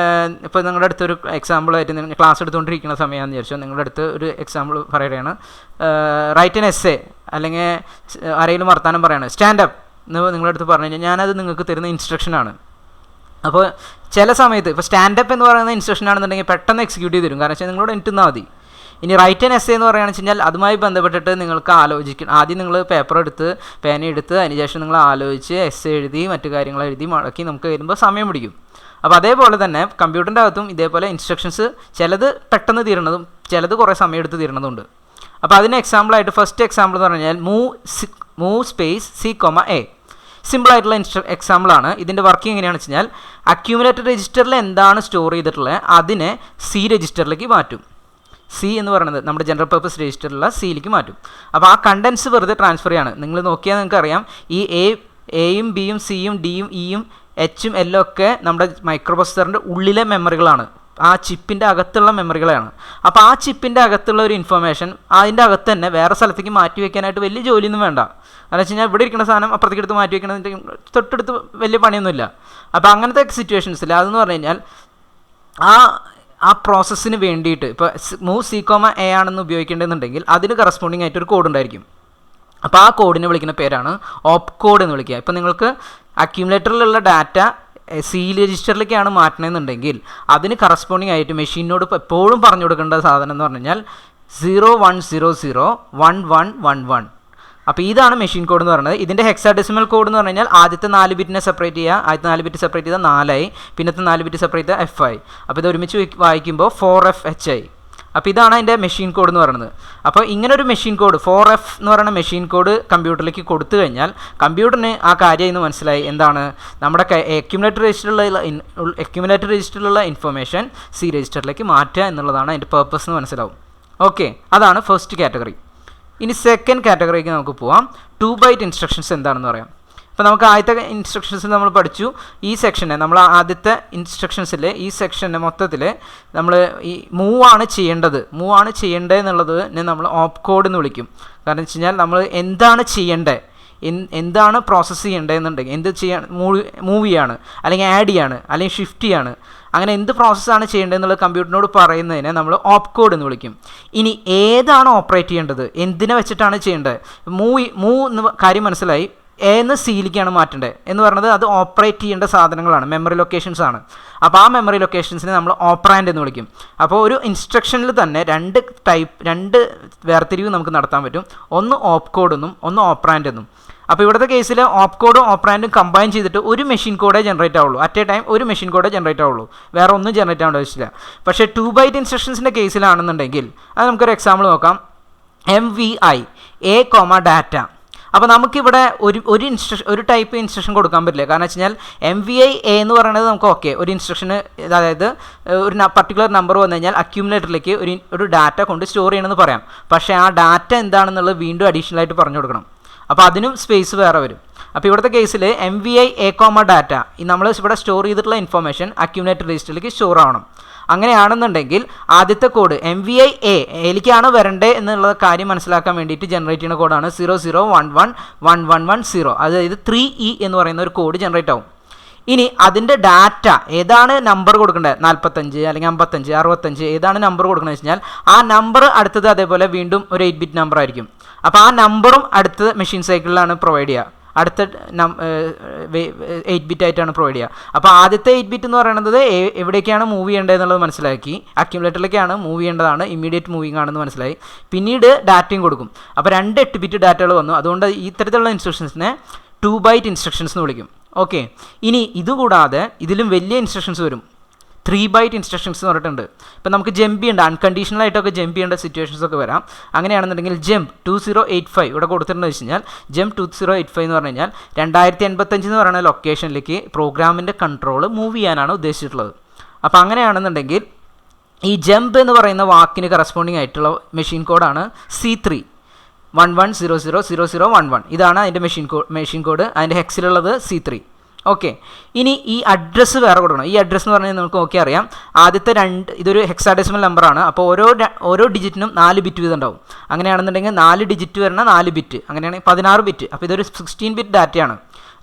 ഇപ്പോൾ നിങ്ങളുടെ അടുത്തൊരു എക്സാമ്പിളായിട്ട് നിങ്ങൾ ക്ലാസ് എടുത്തുകൊണ്ടിരിക്കുന്ന സമയമാണെന്ന് വിചാരിച്ചോ, നിങ്ങളുടെ അടുത്ത് ഒരു എക്സാമ്പിൾ പറയുകയാണ് റൈറ്റ് ആൻ എസ്സേ, അല്ലെങ്കിൽ ആരെങ്കിലും വർത്താനം പറയാണ് സ്റ്റാൻഡപ്പ് എന്ന് നിങ്ങളുടെ അടുത്ത് പറഞ്ഞു കഴിഞ്ഞാൽ ഞാനത് നിങ്ങൾക്ക് തരുന്ന ഇൻസ്ട്രക്ഷനാണ്. അപ്പോൾ ചില സമയത്ത് ഇപ്പോൾ സ്റ്റാൻഡപ്പ് എന്ന് പറയുന്ന ഇൻസ്ട്രക്ഷൻ ആണെന്നുണ്ടെങ്കിൽ പെട്ടെന്ന് എക്സിക്യൂട്ട് ചെയ്ത് തരും, കാരണം വെച്ചാൽ നിങ്ങളോട് എണ്ണിട്ടുന്നാൽ മതി. ഇനി റൈറ്റ് ആൻഡ് എസ്സേ എന്ന് പറയുകയാണെന്ന് വെച്ച് കഴിഞ്ഞാൽ അതുമായി ബന്ധപ്പെട്ടിട്ട് നിങ്ങൾക്ക് ആലോചിക്കണം. ആദ്യം നിങ്ങൾ പേപ്പർ എടുത്ത് പേന എടുത്ത് അതിനുശേഷം നിങ്ങൾ ആലോചിച്ച് എസ്സേ എഴുതി മറ്റു കാര്യങ്ങൾ എഴുതി മടക്കി നമുക്ക് വരുമ്പോൾ സമയം പിടിക്കും. അപ്പോൾ അതേപോലെ തന്നെ കമ്പ്യൂട്ടറിൻ്റെ അകത്തും ഇതേപോലെ ഇൻസ്ട്രക്ഷൻസ് ചിലത് പെട്ടെന്ന് തീരണതും ചിലത് കുറേ സമയം എടുത്ത് തീരണതുണ്ട്. അപ്പോൾ അതിന് എക്സാമ്പിളായിട്ട് ഫസ്റ്റ് എക്സാമ്പിൾ എന്ന് പറഞ്ഞാൽ മൂവ് സ്പേസ് C, A. സിമ്പിളായിട്ടുള്ള എക്സാമ്പിളാണ്. ഇതിൻ്റെ വർക്കിംഗ് എങ്ങനെയാണെന്ന് വെച്ച് കഴിഞ്ഞാൽ അക്യൂമുലേറ്റർ രജിസ്റ്ററിൽ എന്താണ് സ്റ്റോർ ചെയ്തിട്ടുള്ളത് അതിനെ C രജിസ്റ്ററിലേക്ക് മാറ്റും. C എന്ന് പറയുന്നത് നമ്മുടെ ജനറൽ പർപ്പസ് രജിസ്റ്ററിലുള്ള Cയിലേക്ക് മാറ്റും. അപ്പോൾ ആ കണ്ടൻസ് വെറുതെ ട്രാൻസ്ഫർ ചെയ്യാണ്. നിങ്ങൾ നോക്കിയാൽ നിങ്ങൾക്ക് അറിയാം ഈ എയും ബിയും സിയും ഡിയും ഇയും എച്ചും എല്ലാം ഒക്കെ നമ്മുടെ മൈക്രോ പ്രൊസസ്സറിൻ്റെ ഉള്ളിലെ മെമ്മറികളാണ്, ആ ചിപ്പിൻ്റെ അകത്തുള്ള മെമ്മറികളാണ്. അപ്പോൾ ആ ചിപ്പിൻ്റെ അകത്തുള്ള ഒരു ഇൻഫർമേഷൻ അതിൻ്റെ അകത്ത് തന്നെ വേറെ സ്ഥലത്തേക്ക് മാറ്റി വയ്ക്കാനായിട്ട് വലിയ ജോലിയൊന്നും വേണ്ട. കാരണം വെച്ച് കഴിഞ്ഞാൽ ഇവിടെ ഇരിക്കുന്ന സാധനം അപ്പുറത്തേക്ക് എടുത്ത് മാറ്റി വയ്ക്കണതിൻ്റെ തൊട്ടടുത്ത് വലിയ പണിയൊന്നുമില്ല. അപ്പോൾ അങ്ങനത്തെ സിറ്റുവേഷൻസിൽ അതെന്ന് പറഞ്ഞു കഴിഞ്ഞാൽ ആ പ്രോസസ്സിന് വേണ്ടിയിട്ട് ഇപ്പോൾ മൂവ് C, A ആണെന്ന് ഉപയോഗിക്കേണ്ടതെന്നുണ്ടെങ്കിൽ അതിന് കറസ്പോണ്ടിങ് ആയിട്ട് ഒരു കോഡ് ഉണ്ടായിരിക്കും. അപ്പോൾ ആ കോഡിനെ വിളിക്കുന്ന പേരാണ് ഓപ്പ് കോഡ് എന്ന് വിളിക്കുക. ഇപ്പോൾ നിങ്ങൾക്ക് അക്യൂമുലേറ്ററിലുള്ള ഡാറ്റ C രജിസ്റ്ററിലേക്കാണ് മാറ്റണമെന്നുണ്ടെങ്കിൽ അതിന് കറസ്പോണ്ടിങ് ആയിട്ട് മെഷീനോട് എപ്പോഴും പറഞ്ഞു കൊടുക്കേണ്ട സാധനം എന്ന് പറഞ്ഞു കഴിഞ്ഞാൽ 01001111. അപ്പോൾ ഇതാണ് മെഷീൻ കോഡ് എന്ന് പറയുന്നത്. ഇതിൻ്റെ ഹെക്സാഡെസിമൽ കോഡ് എന്ന് പറഞ്ഞു കഴിഞ്ഞാൽ ആദ്യത്തെ 4 ബിറ്റിനെ സെപ്പറേറ്റ് ചെയ്യുക, ആദ്യത്തെ 4 ബിറ്റ് സെപ്പറേറ്റ് ചെയ്താൽ 4 ആയി, പിന്നത്തെ 4 ബിറ്റ് സെപ്പറേറ്റ് ചെയ്താൽ F ആയി. അപ്പോൾ ഇത് ഒരുമിച്ച് വായിക്കുമ്പോൾ 4FH ആയി. അപ്പോൾ ഇതാണ് അതിൻ്റെ മെഷീൻ കോഡ് എന്ന് പറയുന്നത്. അപ്പോൾ ഇങ്ങനൊരു മെഷീൻ കോഡ് 4F എന്ന് പറയുന്ന മെഷീൻ കോഡ് കമ്പ്യൂട്ടറിലേക്ക് കൊടുത്തു കഴിഞ്ഞാൽ കമ്പ്യൂട്ടറിന് ആ കാര്യം എന്ന് മനസ്സിലായി എന്താണ് നമ്മുടെ അക്യൂമുലേറ്റർ രജിസ്റ്ററിലുള്ള ഇൻഫർമേഷൻ C രജിസ്റ്ററിലേക്ക് മാറ്റുക എന്നുള്ളതാണ് അതിൻ്റെ പർപ്പസ് എന്ന് മനസ്സിലാവും. ഓക്കെ, അതാണ് ഫസ്റ്റ് കാറ്റഗറി. ഇനി സെക്കൻഡ് കാറ്റഗറിക്ക് നമുക്ക് പോവാം. 2 ബൈറ്റ് ഇൻസ്ട്രക്ഷൻസ് എന്താണെന്ന് പറയാം. അപ്പോൾ നമുക്ക് ആദ്യത്തെ ഇൻസ്ട്രക്ഷൻസ് നമ്മൾ പഠിച്ചു. ഈ സെക്ഷനെ നമ്മൾ ആദ്യത്തെ ഇൻസ്ട്രക്ഷൻസിൽ ഈ സെക്ഷനെ മൊത്തത്തിൽ നമ്മൾ ഈ മൂവ് ആണ് ചെയ്യേണ്ടത് എന്നുള്ളത് നമ്മൾ ഓപ്പ് കോഡ് എന്ന് വിളിക്കും. കാരണം വെച്ച് കഴിഞ്ഞാൽ നമ്മൾ എന്താണ് ചെയ്യേണ്ടത്, എന്താണ് പ്രോസസ്സ് ചെയ്യേണ്ടതെന്നുണ്ടെങ്കിൽ എന്ത് ചെയ്യാൻ മൂവ് ചെയ്യാണ്, അല്ലെങ്കിൽ ആഡ് ചെയ്യാണ്, അല്ലെങ്കിൽ ഷിഫ്റ്റ് ചെയ്യാണ്, അങ്ങനെ എന്ത് പ്രോസസ്സാണ് ചെയ്യേണ്ടതെന്നുള്ളത് കമ്പ്യൂട്ടറിനോട് പറയുന്നതിനെ നമ്മൾ ഓപ്പ് കോഡ് എന്ന് വിളിക്കും. ഇനി ഏതാണ് ഓപ്പറേറ്റ് ചെയ്യേണ്ടത്, എന്തിനെ വെച്ചിട്ടാണ് ചെയ്യേണ്ടത്, മൂവ് എന്ന് കാര്യം മനസ്സിലായി. എന്ന് സിയിലേക്കാണ് മാറ്റേണ്ടത് എന്ന് പറയുന്നത് അത് ഓപ്പറേറ്റ് ചെയ്യേണ്ട സാധനങ്ങളാണ്, മെമ്മറി ലൊക്കേഷൻസ് ആണ്. അപ്പോൾ ആ മെമ്മറി ലൊക്കേഷൻസിനെ നമ്മൾ ഓപ്പറാൻഡ് എന്ന് വിളിക്കും. അപ്പോൾ ഒരു ഇൻസ്ട്രക്ഷനിൽ തന്നെ രണ്ട് വേർതിരിവ് നമുക്ക് നടത്താൻ പറ്റും. ഒന്ന് ഓപ്പ് കോഡ് എന്നും ഒന്ന് ഓപ്പറാൻഡ് എന്നും. അപ്പോൾ ഇവിടുത്തെ കേസിൽ ഓപ്പ് കോഡും ഓപ്പറാൻഡും കമ്പൈൻ ചെയ്തിട്ട് ഒരു മെഷീൻ കോഡേ ജനറേറ്റ് ആവുള്ളൂ. അറ്റ് എ ടൈം ഒരു മെഷീൻ കോഡേ ജനറേറ്റ് ആവുള്ളൂ, വേറെ ഒന്നും ജനറേറ്റ് ആവേണ്ട ആവശ്യമില്ല. പക്ഷേ 2 ബൈറ്റ് ഇൻസ്ട്രക്ഷൻസിൻ്റെ കേസിലാണെന്നുണ്ടെങ്കിൽ അത് നമുക്കൊരു എക്സാമ്പിൾ നോക്കാം. MVI A, data. അപ്പോൾ നമുക്കിവിടെ ഒരു ടൈപ്പ് ഇൻസ്ട്രക്ഷൻ കൊടുക്കാൻ പറ്റില്ല. കാരണം വെച്ച് കഴിഞ്ഞാൽ MVI A എന്ന് പറയുന്നത് നമുക്ക് ഓക്കെ ഒരു ഇൻസ്ട്രക്ഷന്, അതായത് ഒരു പർട്ടിക്കുലർ നമ്പർ വന്നു കഴിഞ്ഞാൽ അക്യൂമുലേറ്ററിലേക്ക് ഒരു ഡാറ്റ കൊണ്ട് സ്റ്റോർ ചെയ്യണമെന്ന് പറയാം. പക്ഷേ ആ ഡാറ്റ എന്താണെന്നുള്ളത് വീണ്ടും അഡീഷണൽ ആയിട്ട് പറഞ്ഞു കൊടുക്കണം. അപ്പോൾ അതിനും സ്പേസ് വേറെ വരും. അപ്പോൾ ഇവിടുത്തെ കേസിൽ MVI A, ഡാറ്റ നമ്മൾ ഇവിടെ സ്റ്റോർ ചെയ്തിട്ടുള്ള ഇൻഫർമേഷൻ അക്യൂമുലേറ്റർ രജിസ്റ്ററിലേക്ക് സ്റ്റോർ ആവണം. അങ്ങനെയാണെന്നുണ്ടെങ്കിൽ ആദ്യത്തെ കോഡ് MVI എയിലേക്കാണ് വരണ്ടേ എന്നുള്ള കാര്യം മനസ്സിലാക്കാൻ വേണ്ടിയിട്ട് ജനറേറ്റ് ചെയ്യുന്ന കോഡാണ് 00111110. അതായത് 3E എന്ന് പറയുന്ന ഒരു കോഡ് ജനറേറ്റ് ആവും. ഇനി അതിൻ്റെ ഡാറ്റ ഏതാണ് നമ്പർ കൊടുക്കേണ്ടത്, 45 അല്ലെങ്കിൽ 55 65 ഏതാണ് നമ്പർ കൊടുക്കുന്നത് വെച്ച് കഴിഞ്ഞാൽ ആ നമ്പർ അടുത്തത് അതേപോലെ വീണ്ടും ഒരു 8 ബിറ്റ് നമ്പർ ആയിരിക്കും. അപ്പോൾ ആ നമ്പറും അടുത്ത മെഷീൻ സൈക്കിളിലാണ് പ്രൊവൈഡ് ചെയ്യുക, അടുത്ത 8 ബിറ്റ് ആയിട്ടാണ് പ്രൊവൈഡ് ചെയ്യുക. അപ്പോൾ ആദ്യത്തെ 8 ബിറ്റ് എന്ന് പറയുന്നത് എവിടേക്കാണ് മൂവ് ചെയ്യേണ്ടത് എന്നുള്ളത് മനസ്സിലാക്കി, അക്യുമുലേറ്ററിലേക്കാണ് മൂവ് ചെയ്യേണ്ടതാണ്, ഇമ്മീഡിയറ്റ് മൂവിങ് ആണെന്ന് മനസ്സിലായി. പിന്നീട് ഡാറ്റയും കൊടുക്കും. അപ്പോൾ 2 8 ബിറ്റ് ഡാറ്റകൾ വന്നു. അതുകൊണ്ട് ഇത്തരത്തിലുള്ള ഇൻസ്ട്രക്ഷൻസിനെ 2 ബൈറ്റ് ഇൻസ്ട്രക്ഷൻസ് എന്ന് വിളിക്കും. ഓക്കെ, ഇനി ഇതുകൂടാതെ ഇതിലും വലിയ ഇൻസ്ട്രക്ഷൻസ് വരും, 3 ബൈറ്റ് ഇൻസ്ട്രക്ഷൻസ് എന്ന് പറഞ്ഞിട്ടുണ്ട്. ഇപ്പം നമുക്ക് ജമ്പ് ചെയ്യേണ്ട അൺകണ്ടീഷണൽ ആയിട്ടൊക്കെ ജമ്പ് ചെയ്യേണ്ട സിറ്റുവേഷൻസ് ഒക്കെ വരാം. അങ്ങനെയാണെന്നുണ്ടെങ്കിൽ ജമ്പ് 2085 ഇവിടെ കൊടുത്തിട്ടുണ്ടെന്ന് വെച്ച് കഴിഞ്ഞാൽ ജമ്പ് 2085 എന്ന് പറഞ്ഞു കഴിഞ്ഞാൽ 2085 എന്ന് പറയുന്ന ലൊക്കേഷനിലേക്ക് പ്രോഗ്രാമിൻ്റെ കൺട്രോൾ മൂവ് ചെയ്യാനാണ് ഉദ്ദേശിച്ചിട്ടുള്ളത്. അപ്പോൾ അങ്ങനെയാണെന്നുണ്ടെങ്കിൽ ഈ ജമ്പ് എന്ന് പറയുന്ന വാക്കിന് കറസ്പോണ്ടിങ് ആയിട്ടുള്ള മെഷീൻ കോഡാണ് C3 11000011. ഇതാണ് അതിൻ്റെ മെഷീൻ കോഡ്. അതിൻ്റെ ഹെക്സിലുള്ളത് C3. ഓക്കെ, ഇനി ഈ അഡ്രസ്സ് വേറെ കൊടുക്കണം. ഈ അഡ്രസ്സ് എന്ന് പറഞ്ഞാൽ നമുക്ക് നോക്കി അറിയാം, ആദ്യത്തെ 2 ഇതൊരു ഹെക്സാഡെസിമൽ നമ്പറാണ്. അപ്പോൾ ഓരോ ഡിജിറ്റിനും 4 ബിറ്റ് വീതം ഉണ്ടാവും. അങ്ങനെയാണെന്നുണ്ടെങ്കിൽ 4 ഡിജിറ്റ് വരുന്ന 4 ബിറ്റ്, അങ്ങനെയാണെങ്കിൽ 16 ബിറ്റ്. അപ്പോൾ ഇതൊരു 16 ബിറ്റ് ഡാറ്റയാണ്.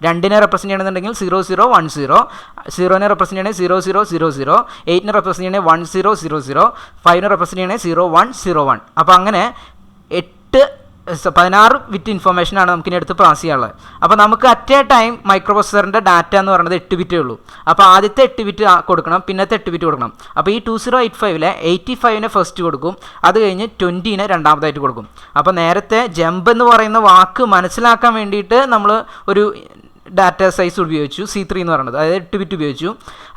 2നെ റെപ്രസെൻറ്റ് ചെയ്യണമെന്നുണ്ടെങ്കിൽ 0010, 0നെ റെപ്രസെൻറ്റ് ചെയ്യണമെങ്കിൽ 0000, 8നെ റെപ്രസെൻറ്റ് ചെയ്യണമെങ്കിൽ 1000, 5നെ റെപ്രസെൻറ്റ് ചെയ്യണമെങ്കിൽ 0101. അപ്പോൾ അങ്ങനെ 16 ബിറ്റ് ഇൻഫർമേഷനാണ് നമുക്കിനി എടുത്ത് പാസ് ചെയ്യാനുള്ളത്. അപ്പോൾ നമുക്ക് അറ്റ് എ ടൈം മൈക്രോപ്രൊസസറിൻ്റെ ഡാറ്റ എന്ന് പറയുന്നത് 8 ബിറ്റേ ഉള്ളൂ. അപ്പോൾ ആദ്യത്തെ 8 ബിറ്റ് കൊടുക്കണം, പിന്നത്തെ 8 ബിറ്റ് കൊടുക്കണം. അപ്പോൾ ഈ 2085-ലെ 85നെ ഫസ്റ്റ് കൊടുക്കും, അത് കഴിഞ്ഞ് 20നെ രണ്ടാമതായിട്ട് കൊടുക്കും. അപ്പോൾ നേരത്തെ ജമ്പ് എന്ന് പറയുന്ന വാക്ക് മനസ്സിലാക്കാൻ വേണ്ടിയിട്ട് നമ്മൾ ഒരു ഡാറ്റ സൈസ് ഉപയോഗിച്ചു, C3 എന്ന് പറയുന്നത്, അതായത് 8 ബിറ്റ് ഉപയോഗിച്ചു.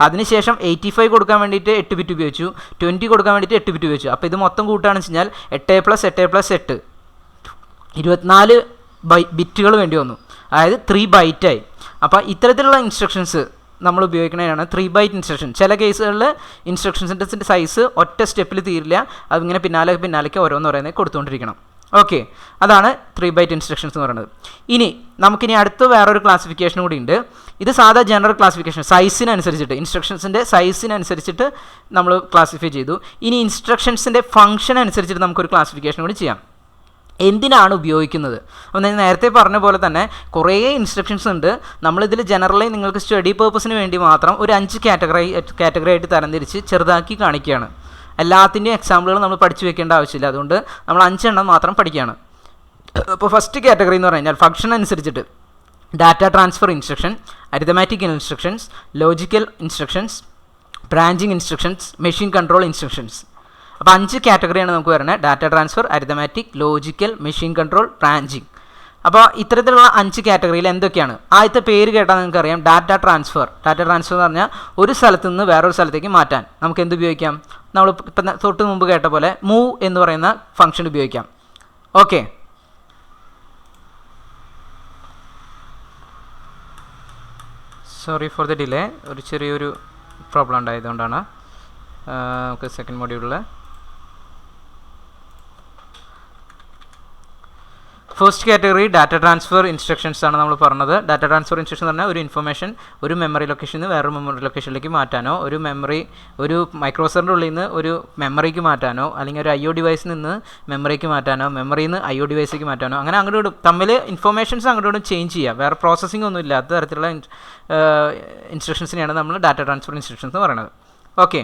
അതിനുശേഷം 85 കൊടുക്കാൻ വേണ്ടിയിട്ട് 8 ബിറ്റ് ഉപയോഗിച്ചു, 20 കൊടുക്കാൻ വേണ്ടിയിട്ട് 8 ബിറ്റ് ഉപയോഗിച്ചു. അപ്പോൾ ഇത് മൊത്തം കൂട്ടുകയാണെന്ന് വെച്ച് കഴിഞ്ഞാൽ 8+8+8 24 ബിറ്റുകൾ വേണ്ടി വന്നു, അതായത് 3 ബൈറ്റായി. അപ്പോൾ ഇത്തരത്തിലുള്ള ഇൻസ്ട്രക്ഷൻസ് നമ്മൾ ഉപയോഗിക്കുന്നതിനാണ് 3 ബൈറ്റ് ഇൻസ്ട്രക്ഷൻ. ചില കേസുകളിൽ ഇൻസ്ട്രക്ഷൻസിൻ്റെ സൈസ് ഒറ്റ സ്റ്റെപ്പിൽ തീരില്ല, അതിങ്ങനെ പിന്നാലേക്ക് ഓരോന്ന് കൊടുത്തുകൊണ്ടിരിക്കണം. ഓക്കെ, അതാണ് 3 ബൈറ്റ് ഇൻസ്ട്രക്ഷൻസ് എന്ന് പറയുന്നത്. ഇനി നമുക്കിനി അടുത്ത വേറൊരു ക്ലാസിഫിക്കേഷൻ കൂടി ഉണ്ട്. ഇത് സാധാ ജനറൽ ക്ലാസിഫിക്കേഷൻ, സൈസിനനുസരിച്ചിട്ട് ഇൻസ്ട്രക്ഷൻസിൻ്റെ സൈസിനനുസരിച്ചിട്ട് നമ്മൾ ക്ലാസിഫൈ ചെയ്തു. ഇനി ഇൻസ്ട്രക്ഷൻസിൻ്റെ ഫംഗ്ഷൻ അനുസരിച്ചിട്ട് നമുക്കൊരു ക്ലാസിഫിക്കേഷൻ കൂടി ചെയ്യാം. എന്തിനാണ് ഉപയോഗിക്കുന്നത്? അപ്പോൾ ഞാൻ നേരത്തെ പറഞ്ഞ പോലെ തന്നെ കുറേ ഇൻസ്ട്രക്ഷൻസ് ഉണ്ട്. നമ്മളിതിൽ ജനറലി നിങ്ങൾക്ക് സ്റ്റഡി പേർപ്പസിന് വേണ്ടി മാത്രം ഒരു 5 കാറ്റഗറി ആയിട്ട് തരംതിരിച്ച് ചെറുതാക്കി കാണിക്കുകയാണ്. എല്ലാത്തിൻ്റെയും എക്സാമ്പിളുകൾ നമ്മൾ പഠിച്ചു വെക്കേണ്ട ആവശ്യമില്ല, അതുകൊണ്ട് നമ്മൾ 5 എണ്ണം മാത്രം പഠിക്കുകയാണ്. അപ്പോൾ ഫസ്റ്റ് കാറ്റഗറി എന്ന് പറഞ്ഞു കഴിഞ്ഞാൽ ഫംഗ്ഷൻ അനുസരിച്ചിട്ട് data transfer instruction, arithmetic instructions, logical instructions, branching instructions, machine control instructions. അപ്പോൾ 5 കാറ്റഗറിയാണ് നമുക്ക് വരുന്നത്: data transfer, arithmetic, logical, machine control, branching. അപ്പോൾ ഇത്തരത്തിലുള്ള 5 കാറ്റഗറിയിൽ എന്തൊക്കെയാണ്? ആദ്യത്തെ പേര് കേട്ടാൽ നിങ്ങൾക്കറിയാം, ഡാറ്റ ട്രാൻസ്ഫർ. ഡാറ്റ ട്രാൻസ്ഫർ എന്ന് പറഞ്ഞാൽ ഒരു സ്ഥലത്ത് നിന്ന് വേറൊരു സ്ഥലത്തേക്ക് മാറ്റാൻ നമുക്ക് എന്ത് ഉപയോഗിക്കാം? നമ്മൾ ഇപ്പം തൊട്ട് മുമ്പ് കേട്ട പോലെ മൂവ് എന്ന് പറയുന്ന ഫംഗ്ഷൻ ഉപയോഗിക്കാം. Okay, sorry for the delay, ഒരു ചെറിയൊരു പ്രോബ്ലം ഉണ്ടായതുകൊണ്ടാണ്. നമുക്ക് സെക്കൻഡ് മൊഡ്യൂളിൽ first category data transfer instructions ആണ് നമ്മൾ പറഞ്ഞത്. ഡാറ്റ ട്രാൻസ്ഫർ ഇൻസ്ട്രക്ഷൻ എന്ന് പറഞ്ഞാൽ ഒരു ഇൻഫർമേഷൻ ഒരു മെമ്മറി ലൊക്കേഷനിൽ നിന്ന് വേറൊരു മെമ്മറി ലൊക്കേഷനിലേക്ക് മാറ്റാനോ, ഒരു മൈക്രോപ്രൊസസറിൻ്റെ ഉള്ളിൽ നിന്ന് ഒരു മെമ്മറിക്ക് മാറ്റാനോ, അല്ലെങ്കിൽ ഒരു IO ഡിവൈസിൽ നിന്ന് മെമ്മറിക്ക് മാറ്റാനോ, മെമ്മറിയിൽ നിന്ന് IO ഡിവൈസിലേക്ക് മാറ്റാനോ, അങ്ങനെ അങ്ങോട്ടും തമ്മിൽ ഇൻഫർമേഷൻസ് അങ്ങോട്ടും ചേഞ്ച് ചെയ്യുക. വേറെ പ്രോസസ്സിംഗ് ഒന്നും ഇല്ലാത്ത തരത്തിലുള്ള ഇൻസ്ട്രക്ഷൻസിനെയാണ് നമ്മൾ ഡാറ്റ ട്രാൻസ്ഫർ ഇൻസ്ട്രക്ഷൻസ് എന്ന് പറയുന്നത്. ഓക്കെ,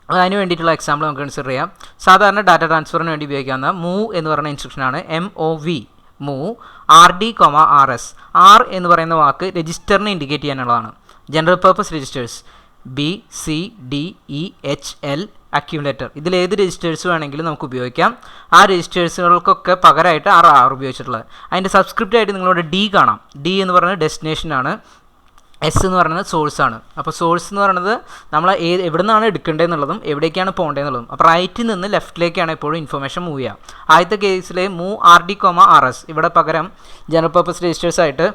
അതിന് വേണ്ടിയിട്ടുള്ള എക്സാമ്പിൾ നമുക്ക് കൺസിഡർ ചെയ്യാം. സാധാരണ ഡാറ്റ ട്രാൻസ്ഫറിന് വേണ്ടി ഉപയോഗിക്കാവുന്ന മൂവ് എന്ന് പറയുന്ന ഇൻസ്ട്രക്ഷനാണ് MOV, move RD, RS. R എന്ന് പറയുന്ന വാക്ക് രജിസ്റ്ററിനെ ഇൻഡിക്കേറ്റ് ചെയ്യാനുള്ളതാണ്. General purpose registers B, C, D, E, H, L, accumulator. ഇതിലേത് രജിസ്റ്റേഴ്സ് വേണമെങ്കിലും നമുക്ക് ഉപയോഗിക്കാം. ആ രജിസ്റ്റേഴ്സുകൾക്കൊക്കെ പകരമായിട്ട് R ഉപയോഗിച്ചിട്ടുള്ളത്. അതിൻ്റെ സബ്സ്ക്രിപ്റ്റ് ആയിട്ട് നിങ്ങളോട് D കാണാം. D എന്ന് പറയുന്നത് ഡെസ്റ്റിനേഷനാണ്, S എന്ന് പറയുന്നത് സോഴ്സാണ്. അപ്പോൾ സോഴ്സ് എന്ന് പറയുന്നത് നമ്മൾ എവിടെ നിന്നാണ് എടുക്കേണ്ടതെന്നുള്ളതും എവിടേക്കാണ് പോകേണ്ടതെന്നുള്ളതും. അപ്പോൾ റൈറ്റിൽ നിന്ന് ലെഫ്റ്റിലേക്കാണ് എപ്പോഴും ഇൻഫർമേഷൻ മൂവ് ചെയ്യുക. ആദ്യത്തെ കേസിൽ മൂവ് RD, RS. ഇവിടെ പകരം ജനറൽ പർപ്പസ് രജിസ്റ്റേഴ്സായിട്ട്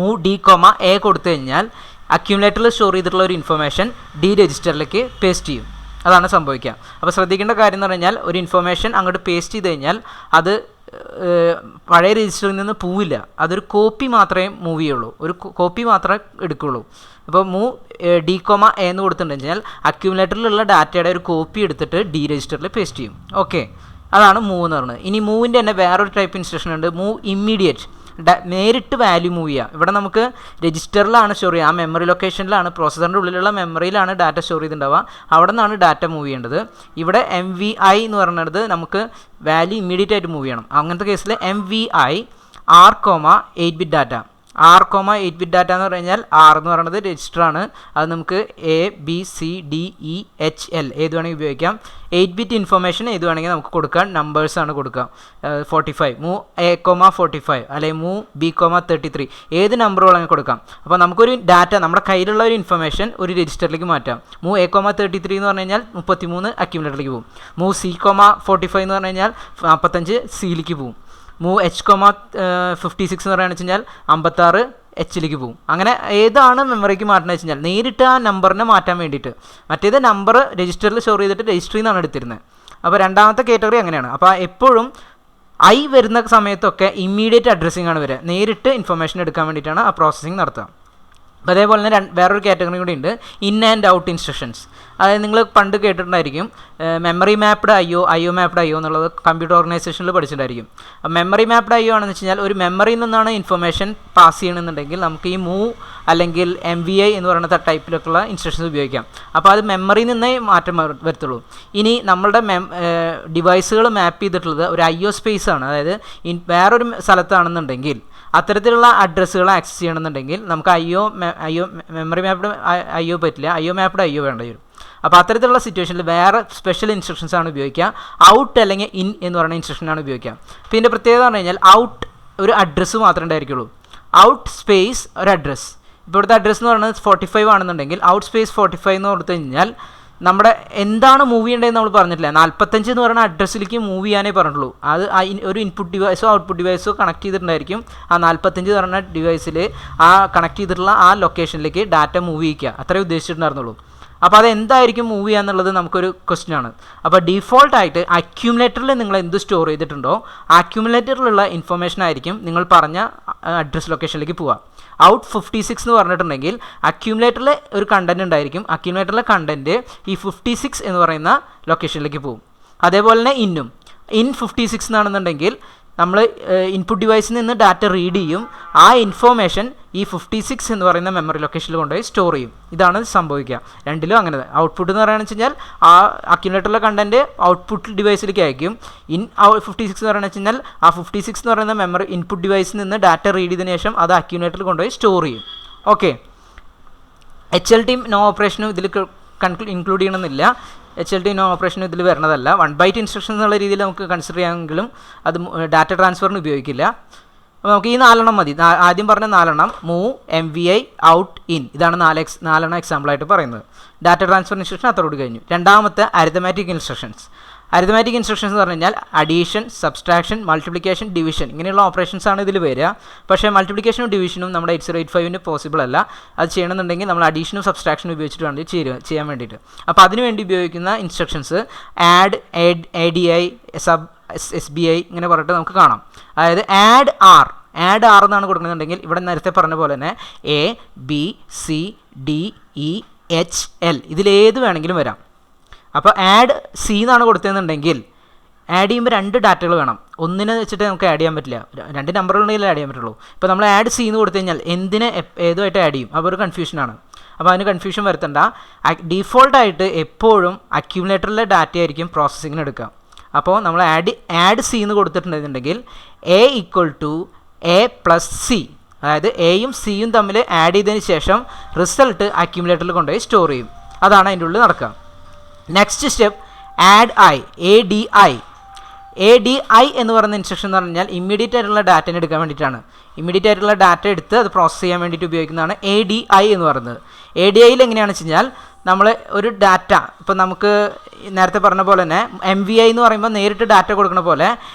മൂവ് D, A കൊടുത്തു കഴിഞ്ഞാൽ അക്യുമുലേറ്ററിൽ സ്റ്റോർ ചെയ്തിട്ടുള്ള ഒരു ഇൻഫർമേഷൻ D രജിസ്റ്ററിലേക്ക് പേസ്റ്റ് ചെയ്യും. അതാണ് സംഭവിക്കുക. അപ്പോൾ ശ്രദ്ധിക്കേണ്ട കാര്യം എന്ന് പറഞ്ഞാൽ ഒരു ഇൻഫർമേഷൻ അങ്ങോട്ട് പേസ്റ്റ് ചെയ്ത് കഴിഞ്ഞാൽ അത് പഴയ രജിസ്റ്ററിൽ നിന്ന് പോവില്ല, അതൊരു കോപ്പി മാത്രമേ മൂവ് ചെയ്യുള്ളൂ, ഒരു കോപ്പി മാത്രമേ എടുക്കുകയുള്ളൂ. ഇപ്പോൾ മൂവ് ഡി കോമ എ എന്ന് കൊടുത്തിട്ടുണ്ടെന്ന് വെച്ചാൽ അക്യുമുലേറ്ററിലുള്ള ഡാറ്റയുടെ ഒരു കോപ്പി എടുത്തിട്ട് ഡി രജിസ്റ്ററിൽ പേസ്റ്റ് ചെയ്യും. ഓക്കെ, അതാണ് മൂവ് എന്ന് പറയുന്നത്. ഇനി മൂവിൻ്റെ തന്നെ വേറൊരു ടൈപ്പ് ഇൻസ്ട്രക്ഷൻ ഉണ്ട്, മൂവ് ഇമ്മീഡിയറ്റ്. നേരിട്ട് വാല്യൂ മൂവ് ചെയ്യുക. ഇവിടെ നമുക്ക് രജിസ്റ്ററിലാണ് സ്റ്റോർ ചെയ്യുക, ആ മെമ്മറി ലൊക്കേഷനിലാണ്, പ്രോസസ്സറിൻ്റെ ഉള്ളിലുള്ള മെമ്മറിയിലാണ് ഡാറ്റ സ്റ്റോർ ചെയ്തിട്ടുണ്ടാവുക, അവിടെ നിന്നാണ് ഡാറ്റ മൂവ് ചെയ്യേണ്ടത്. ഇവിടെ MVI എന്ന് പറയുന്നത് നമുക്ക് വാല്യൂ ഇമ്മീഡിയറ്റ് ആയിട്ട് മൂവ് ചെയ്യണം. അങ്ങനത്തെ കേസിൽ MVI R,8 bit data. R,8 bit data എന്ന് പറഞ്ഞു കഴിഞ്ഞാൽ R എന്ന് പറയുന്നത് രജിസ്റ്ററാണ്, അത് നമുക്ക് ABCDEHL ഏത് വേണമെങ്കിൽ ഉപയോഗിക്കാം. 8 ബിറ്റ് ഇൻഫർമേഷൻ ഏത് വേണമെങ്കിൽ നമുക്ക് കൊടുക്കാം, നമ്പേഴ്സാണ് കൊടുക്കുക. 45 മൂവ് A,45 അല്ലെങ്കിൽ മൂവ് B,33 ഏത് നമ്പർ വേണമെങ്കിൽ കൊടുക്കാം. അപ്പോൾ നമുക്കൊരു ഡാറ്റ നമ്മുടെ കയ്യിലുള്ള ഒരു ഇൻഫർമേഷൻ ഒരു രജിസ്റ്ററിലേക്ക് മാറ്റാം. മൂവ് A,33 എന്ന് പറഞ്ഞു കഴിഞ്ഞാൽ 33 അക്യുമുലേറ്ററിലേക്ക് പോകും. മൂവ് C,45 എന്ന് പറഞ്ഞു കഴിഞ്ഞാൽ 45 സിയിലേക്ക് പോകും. മൂവ് H,56 എന്ന് പറയുകയാണെന്ന് വെച്ച് കഴിഞ്ഞാൽ 56 എച്ചിലേക്ക് പോകും. അങ്ങനെ ഏതാണ് മെമ്മറിക്ക് മാറ്റണമെന്ന് വെച്ച് കഴിഞ്ഞാൽ നേരിട്ട് ആ നമ്പറിനെ മാറ്റാൻ വേണ്ടിയിട്ട്. മറ്റേത് നമ്പർ രജിസ്റ്ററിൽ സ്റ്റോർ ചെയ്തിട്ട് രജിസ്റ്ററിൽ നിന്നാണ് എടുത്തിരുന്നത്. അപ്പോൾ രണ്ടാമത്തെ കാറ്റഗറി അങ്ങനെയാണ്. അപ്പോൾ എപ്പോഴും വരുന്ന സമയത്തൊക്കെ ഇമ്മീഡിയറ്റ് അഡ്രസ്സിംഗ് ആണ് വരിക, നേരിട്ട് ഇൻഫർമേഷൻ എടുക്കാൻ വേണ്ടിയിട്ടാണ് ആ പ്രോസസ്സിംഗ് നടത്തുക. അപ്പോൾ അതേപോലെ തന്നെ വേറൊരു കാറ്റഗറി കൂടി ഉണ്ട്, ഇൻ ആൻഡ് ഔട്ട് ഇൻസ്ട്രക്ഷൻസ്. അതായത് നിങ്ങൾ പണ്ട് കേട്ടിട്ടുണ്ടായിരിക്കും memory mapped IO mapped IO എന്നുള്ളത് കമ്പ്യൂട്ടർ ഓർഗനൈസേഷനിൽ പഠിച്ചിട്ടുണ്ടായിരിക്കും. മെമ്മറി മാപ്ഡ് IO ആണെന്ന് വെച്ച് കഴിഞ്ഞാൽ ഒരു മെമ്മറിയിൽ നിന്നാണ് ഇൻഫർമേഷൻ പാസ് ചെയ്യണമെന്നുണ്ടെങ്കിൽ നമുക്ക് ഈ മൂവ് അല്ലെങ്കിൽ MVI എന്ന് പറയുന്ന ടൈപ്പിലൊക്കെയുള്ള ഇൻസ്ട്രക്ഷൻസ് ഉപയോഗിക്കാം. അപ്പോൾ അത് മെമ്മറിയിൽ നിന്നേ മാറ്റം വരത്തുള്ളൂ. ഇനി നമ്മളുടെ ഡിവൈസുകൾ മാപ്പ് ചെയ്തിട്ടുള്ളത് ഒരു IO സ്പേസ് ആണ്, അതായത് വേറൊരു സ്ഥലത്താണെന്നുണ്ടെങ്കിൽ അത്തരത്തിലുള്ള അഡ്രസ്സുകൾ ആക്സസ് ചെയ്യണമെന്നുണ്ടെങ്കിൽ നമുക്ക് മെമ്മറി മാപ്ഡ് IO പറ്റില്ല, IO മാപ്ഡ് IO വേണ്ടി വരും. അപ്പോൾ അത്തരത്തിലുള്ള സിറ്റുവേഷനിൽ വേറെ സ്പെഷ്യൽ ഇൻസ്ട്രക്ഷൻസ് ആണ് ഉപയോഗിക്കുക. ഔട്ട് അല്ലെങ്കിൽ ഇൻ എന്ന് പറയുന്ന ഇൻസ്ട്രക്ഷനാണ് ഉപയോഗിക്കുക. അപ്പോൾ ഇതിൻ്റെ പ്രത്യേകത പറഞ്ഞു കഴിഞ്ഞാൽ ഔട്ട് ഒരു അഡ്രസ്സ് മാത്രമേ ഉണ്ടായിരിക്കുള്ളൂ, ഔട്ട് സ്പേസ് ഒരു അഡ്രസ്സ്. ഇപ്പോൾ ഇവിടുത്തെ അഡ്രസ്സ് എന്ന് പറയുന്നത് 45 ആണെന്നുണ്ടെങ്കിൽ ഔട്ട് സ്പേസ് 45 എന്ന് കൊടുത്തു കഴിഞ്ഞാൽ നമ്മുടെ എന്താണ് മൂവ് ചെയ്യേണ്ടതെന്ന് നമ്മൾ പറഞ്ഞിട്ടില്ല. 45 എന്ന് പറയുന്ന അഡ്രസ്സിലേക്ക് മൂവ് ചെയ്യാനേ പറഞ്ഞിട്ടുള്ളൂ. അത് ഒരു ഇൻപുട്ട് ഡിവൈസോ ഔട്ട്പുട്ട് ഡിവൈസോ കണക്ട് ചെയ്തിട്ടുണ്ടായിരിക്കും. ആ 45 എന്ന് പറയുന്ന ഡിവൈസിൽ ആ കണക്ട് ചെയ്തിട്ടുള്ള ആ ലൊക്കേഷനിലേക്ക് ഡാറ്റ മൂവ് ചെയ്യിക്കുക, അത്രേ ഉദ്ദേശിച്ചിട്ടുണ്ടായിരുന്നുള്ളൂ. അപ്പോൾ അതെന്തായിരിക്കും മൂവ് ചെയ്യുക എന്നുള്ളത് നമുക്കൊരു ക്വസ്റ്റ്യൻ ആണ്. അപ്പോൾ ഡീഫോൾട്ടായിട്ട് അക്യുമുലേറ്ററിൽ നിങ്ങൾ എന്ത് സ്റ്റോർ ചെയ്തിട്ടുണ്ടോ അക്യുമുലേറ്ററിലുള്ള ഇൻഫർമേഷൻ ആയിരിക്കും നിങ്ങൾ പറഞ്ഞ അഡ്രസ് ലൊക്കേഷനിലേക്ക് പോവുക. ഔട്ട് 56 എന്ന് പറഞ്ഞിട്ടുണ്ടെങ്കിൽ അക്യുമുലേറ്ററിൽ ഒരു കണ്ടൻറ്റ് ഉണ്ടായിരിക്കും, അക്യുമുലേറ്ററിലെ കണ്ടൻറ്റ് ഈ 56 എന്ന് പറയുന്ന ലൊക്കേഷനിലേക്ക് പോകും. അതേപോലെ തന്നെ ഇൻ 56 എന്നാണെന്നുണ്ടെങ്കിൽ നമ്മൾ ഇൻപുട്ട് ഡിവൈസിൽ നിന്ന് ഡാറ്റ റീഡ് ചെയ്യും, ആ ഇൻഫോർമേഷൻ ഈ 56 എന്ന് പറയുന്ന മെമ്മറി ലൊക്കേഷനിൽ കൊണ്ടുപോയി സ്റ്റോർ ചെയ്യും. ഇതാണ് സംഭവിക്കുക. രണ്ടിലും അങ്ങനെ. ഔട്ട്പുട്ട് എന്ന് പറയുകയെന്ന് വെച്ച് കഴിഞ്ഞാൽ ആ അക്യുമുലേറ്ററിലെ കണ്ടൻറ്റ് ഔട്ട്പുട്ട് ഡിവൈസിലേക്ക് അയക്കും. 56 എന്ന് പറയുന്നത് വെച്ച് കഴിഞ്ഞാൽ ആ 56 എന്ന് പറയുന്ന മെമ്മറി ഇൻപുട്ട് ഡിവൈസിൽ നിന്ന് ഡാറ്റ റീഡ് ചെയ്തതിന് ശേഷം അത് അക്യുമുലേറ്ററിൽ കൊണ്ടുപോയി സ്റ്റോർ ചെയ്യും. ഓക്കെ, HLT നോ ഓപ്പറേഷനും ഇതിൽ ഇൻക്ലൂഡ് ചെയ്യണമെന്നില്ല. HLT നോ ഓപ്പറേഷനും ഇതിൽ വരുന്നതല്ല. 1 ബൈറ്റ് ഇൻസ്ട്രക്ഷൻ എന്നുള്ള രീതിയിൽ നമുക്ക് കൺസിഡർ ചെയ്യാമെങ്കിലും അത് ഡാറ്റ ട്രാൻസ്ഫറിന് ഉപയോഗിക്കില്ല. അപ്പോൾ നമുക്ക് ഈ 4 മതി. ആദ്യം പറഞ്ഞ 4 മൂവ് MVI ഔട്ട് ഇൻ, ഇതാണ് 4 എക്സാമ്പിളായിട്ട് പറയുന്നത്. ഡാറ്റ ട്രാൻസ്ഫർ ഇൻസ്ട്രക്ഷൻ അതോടുകൂടി കഴിഞ്ഞു. രണ്ടാമത്തെ അരിത്തമാറ്റിക് ഇൻസ്ട്രക്ഷൻസ്. അരിത്തമാറ്റിക് ഇൻസ്ട്രക്ഷൻസ് എന്ന് പറഞ്ഞു കഴിഞ്ഞാൽ അഡീഷൻ, സബ്സ്ട്രാക്ഷൻ, മൾട്ടിപ്ലിക്കേഷൻ, ഡിവിഷൻ ഇങ്ങനെയുള്ള ഓപ്പറേഷൻസ് ആണ് ഇതിൽ വരിക. പക്ഷേ മൾട്ടിപ്ലിക്കേഷനും ഡിവിഷനും നമ്മുടെ 8085 പോസിബിൾ അല്ല. അത് ചെയ്യണമെന്നുണ്ടെങ്കിൽ നമ്മൾ അഡീഷനും സബ്സ്ട്രാക്ഷനും ഉപയോഗിച്ചിട്ട് വേണ്ടി ചെയ്യാൻ വേണ്ടിയിട്ട്. അപ്പോൾ അതിനുവേണ്ടി ഉപയോഗിക്കുന്ന ഇൻസ്ട്രക്ഷൻസ് ADD, ADI, SBI ഇങ്ങനെ പറഞ്ഞിട്ട് നമുക്ക് കാണാം. അതായത് ആഡ് R എന്നാണ് കൊടുക്കുന്നുണ്ടെങ്കിൽ ഇവിടെ നേരത്തെ പറഞ്ഞ പോലെ തന്നെ ABCDEHL ഇതിലേത് വേണമെങ്കിലും വരാം. അപ്പോൾ ആഡ് C എന്നാണ് കൊടുത്തതെന്നുണ്ടെങ്കിൽ ആഡ് ചെയ്യുമ്പോൾ 2 ഡാറ്റകൾ വേണം. ഒന്നിനെ വെച്ചിട്ട് നമുക്ക് ആഡ് ചെയ്യാൻ പറ്റില്ല, 2 നമ്പറുകളുണ്ടെങ്കിൽ ആഡ് ചെയ്യാൻ പറ്റുള്ളൂ. ഇപ്പോൾ നമ്മൾ ആഡ് C എന്ന് കൊടുത്തു കഴിഞ്ഞാൽ ഏതുമായിട്ട് ആഡ് ചെയ്യും, അപ്പോൾ ഒരു കൺഫ്യൂഷനാണ്. അപ്പോൾ അതിന് കൺഫ്യൂഷൻ വരുത്തണ്ട. ഡീഫോൾട്ടായിട്ട് എപ്പോഴും അക്യുമുലേറ്ററിലെ ഡാറ്റ ആയിരിക്കും പ്രോസസ്സിങ്ങിന് എടുക്കുക. അപ്പോൾ നമ്മൾ ആഡ് C എന്ന് കൊടുത്തിട്ടുണ്ടെന്നുണ്ടെങ്കിൽ A = A+C, അതായത് Aയും Cയും തമ്മിൽ ആഡ് ചെയ്തതിന് ശേഷം റിസൾട്ട് അക്യുമുലേറ്ററിൽ കൊണ്ടുപോയി സ്റ്റോർ ചെയ്യും. അതാണ് അതിൻ്റെ ഉള്ളിൽ നടക്കുക. നെക്സ്റ്റ് സ്റ്റെപ്പ് ADI എന്ന് പറയുന്ന ഇൻസ്ട്രക്ഷൻ എന്ന് പറഞ്ഞാൽ ഇമ്മീഡിയറ്റ് ആയിട്ടുള്ള ഡാറ്റനെ എടുക്കാൻ വേണ്ടിയിട്ടാണ്. ഇമ്മീഡിയറ്റ് ആയിട്ടുള്ള ഡാറ്റ എടുത്ത് അത് പ്രോസസ്സ് ചെയ്യാൻ വേണ്ടിയിട്ട് ഉപയോഗിക്കുന്നതാണ് ADI എന്ന് പറയുന്നത്. ADIയിൽ എങ്ങനെയാണെന്ന് വെച്ച് കഴിഞ്ഞാൽ നമ്മൾ ഒരു ഡാറ്റ ഇപ്പോൾ നമുക്ക് നേരത്തെ പറഞ്ഞ പോലെ തന്നെ MVI എന്ന് പറയുമ്പോൾ നേരിട്ട് ഡാറ്റ കൊടുക്കുന്ന പോലെ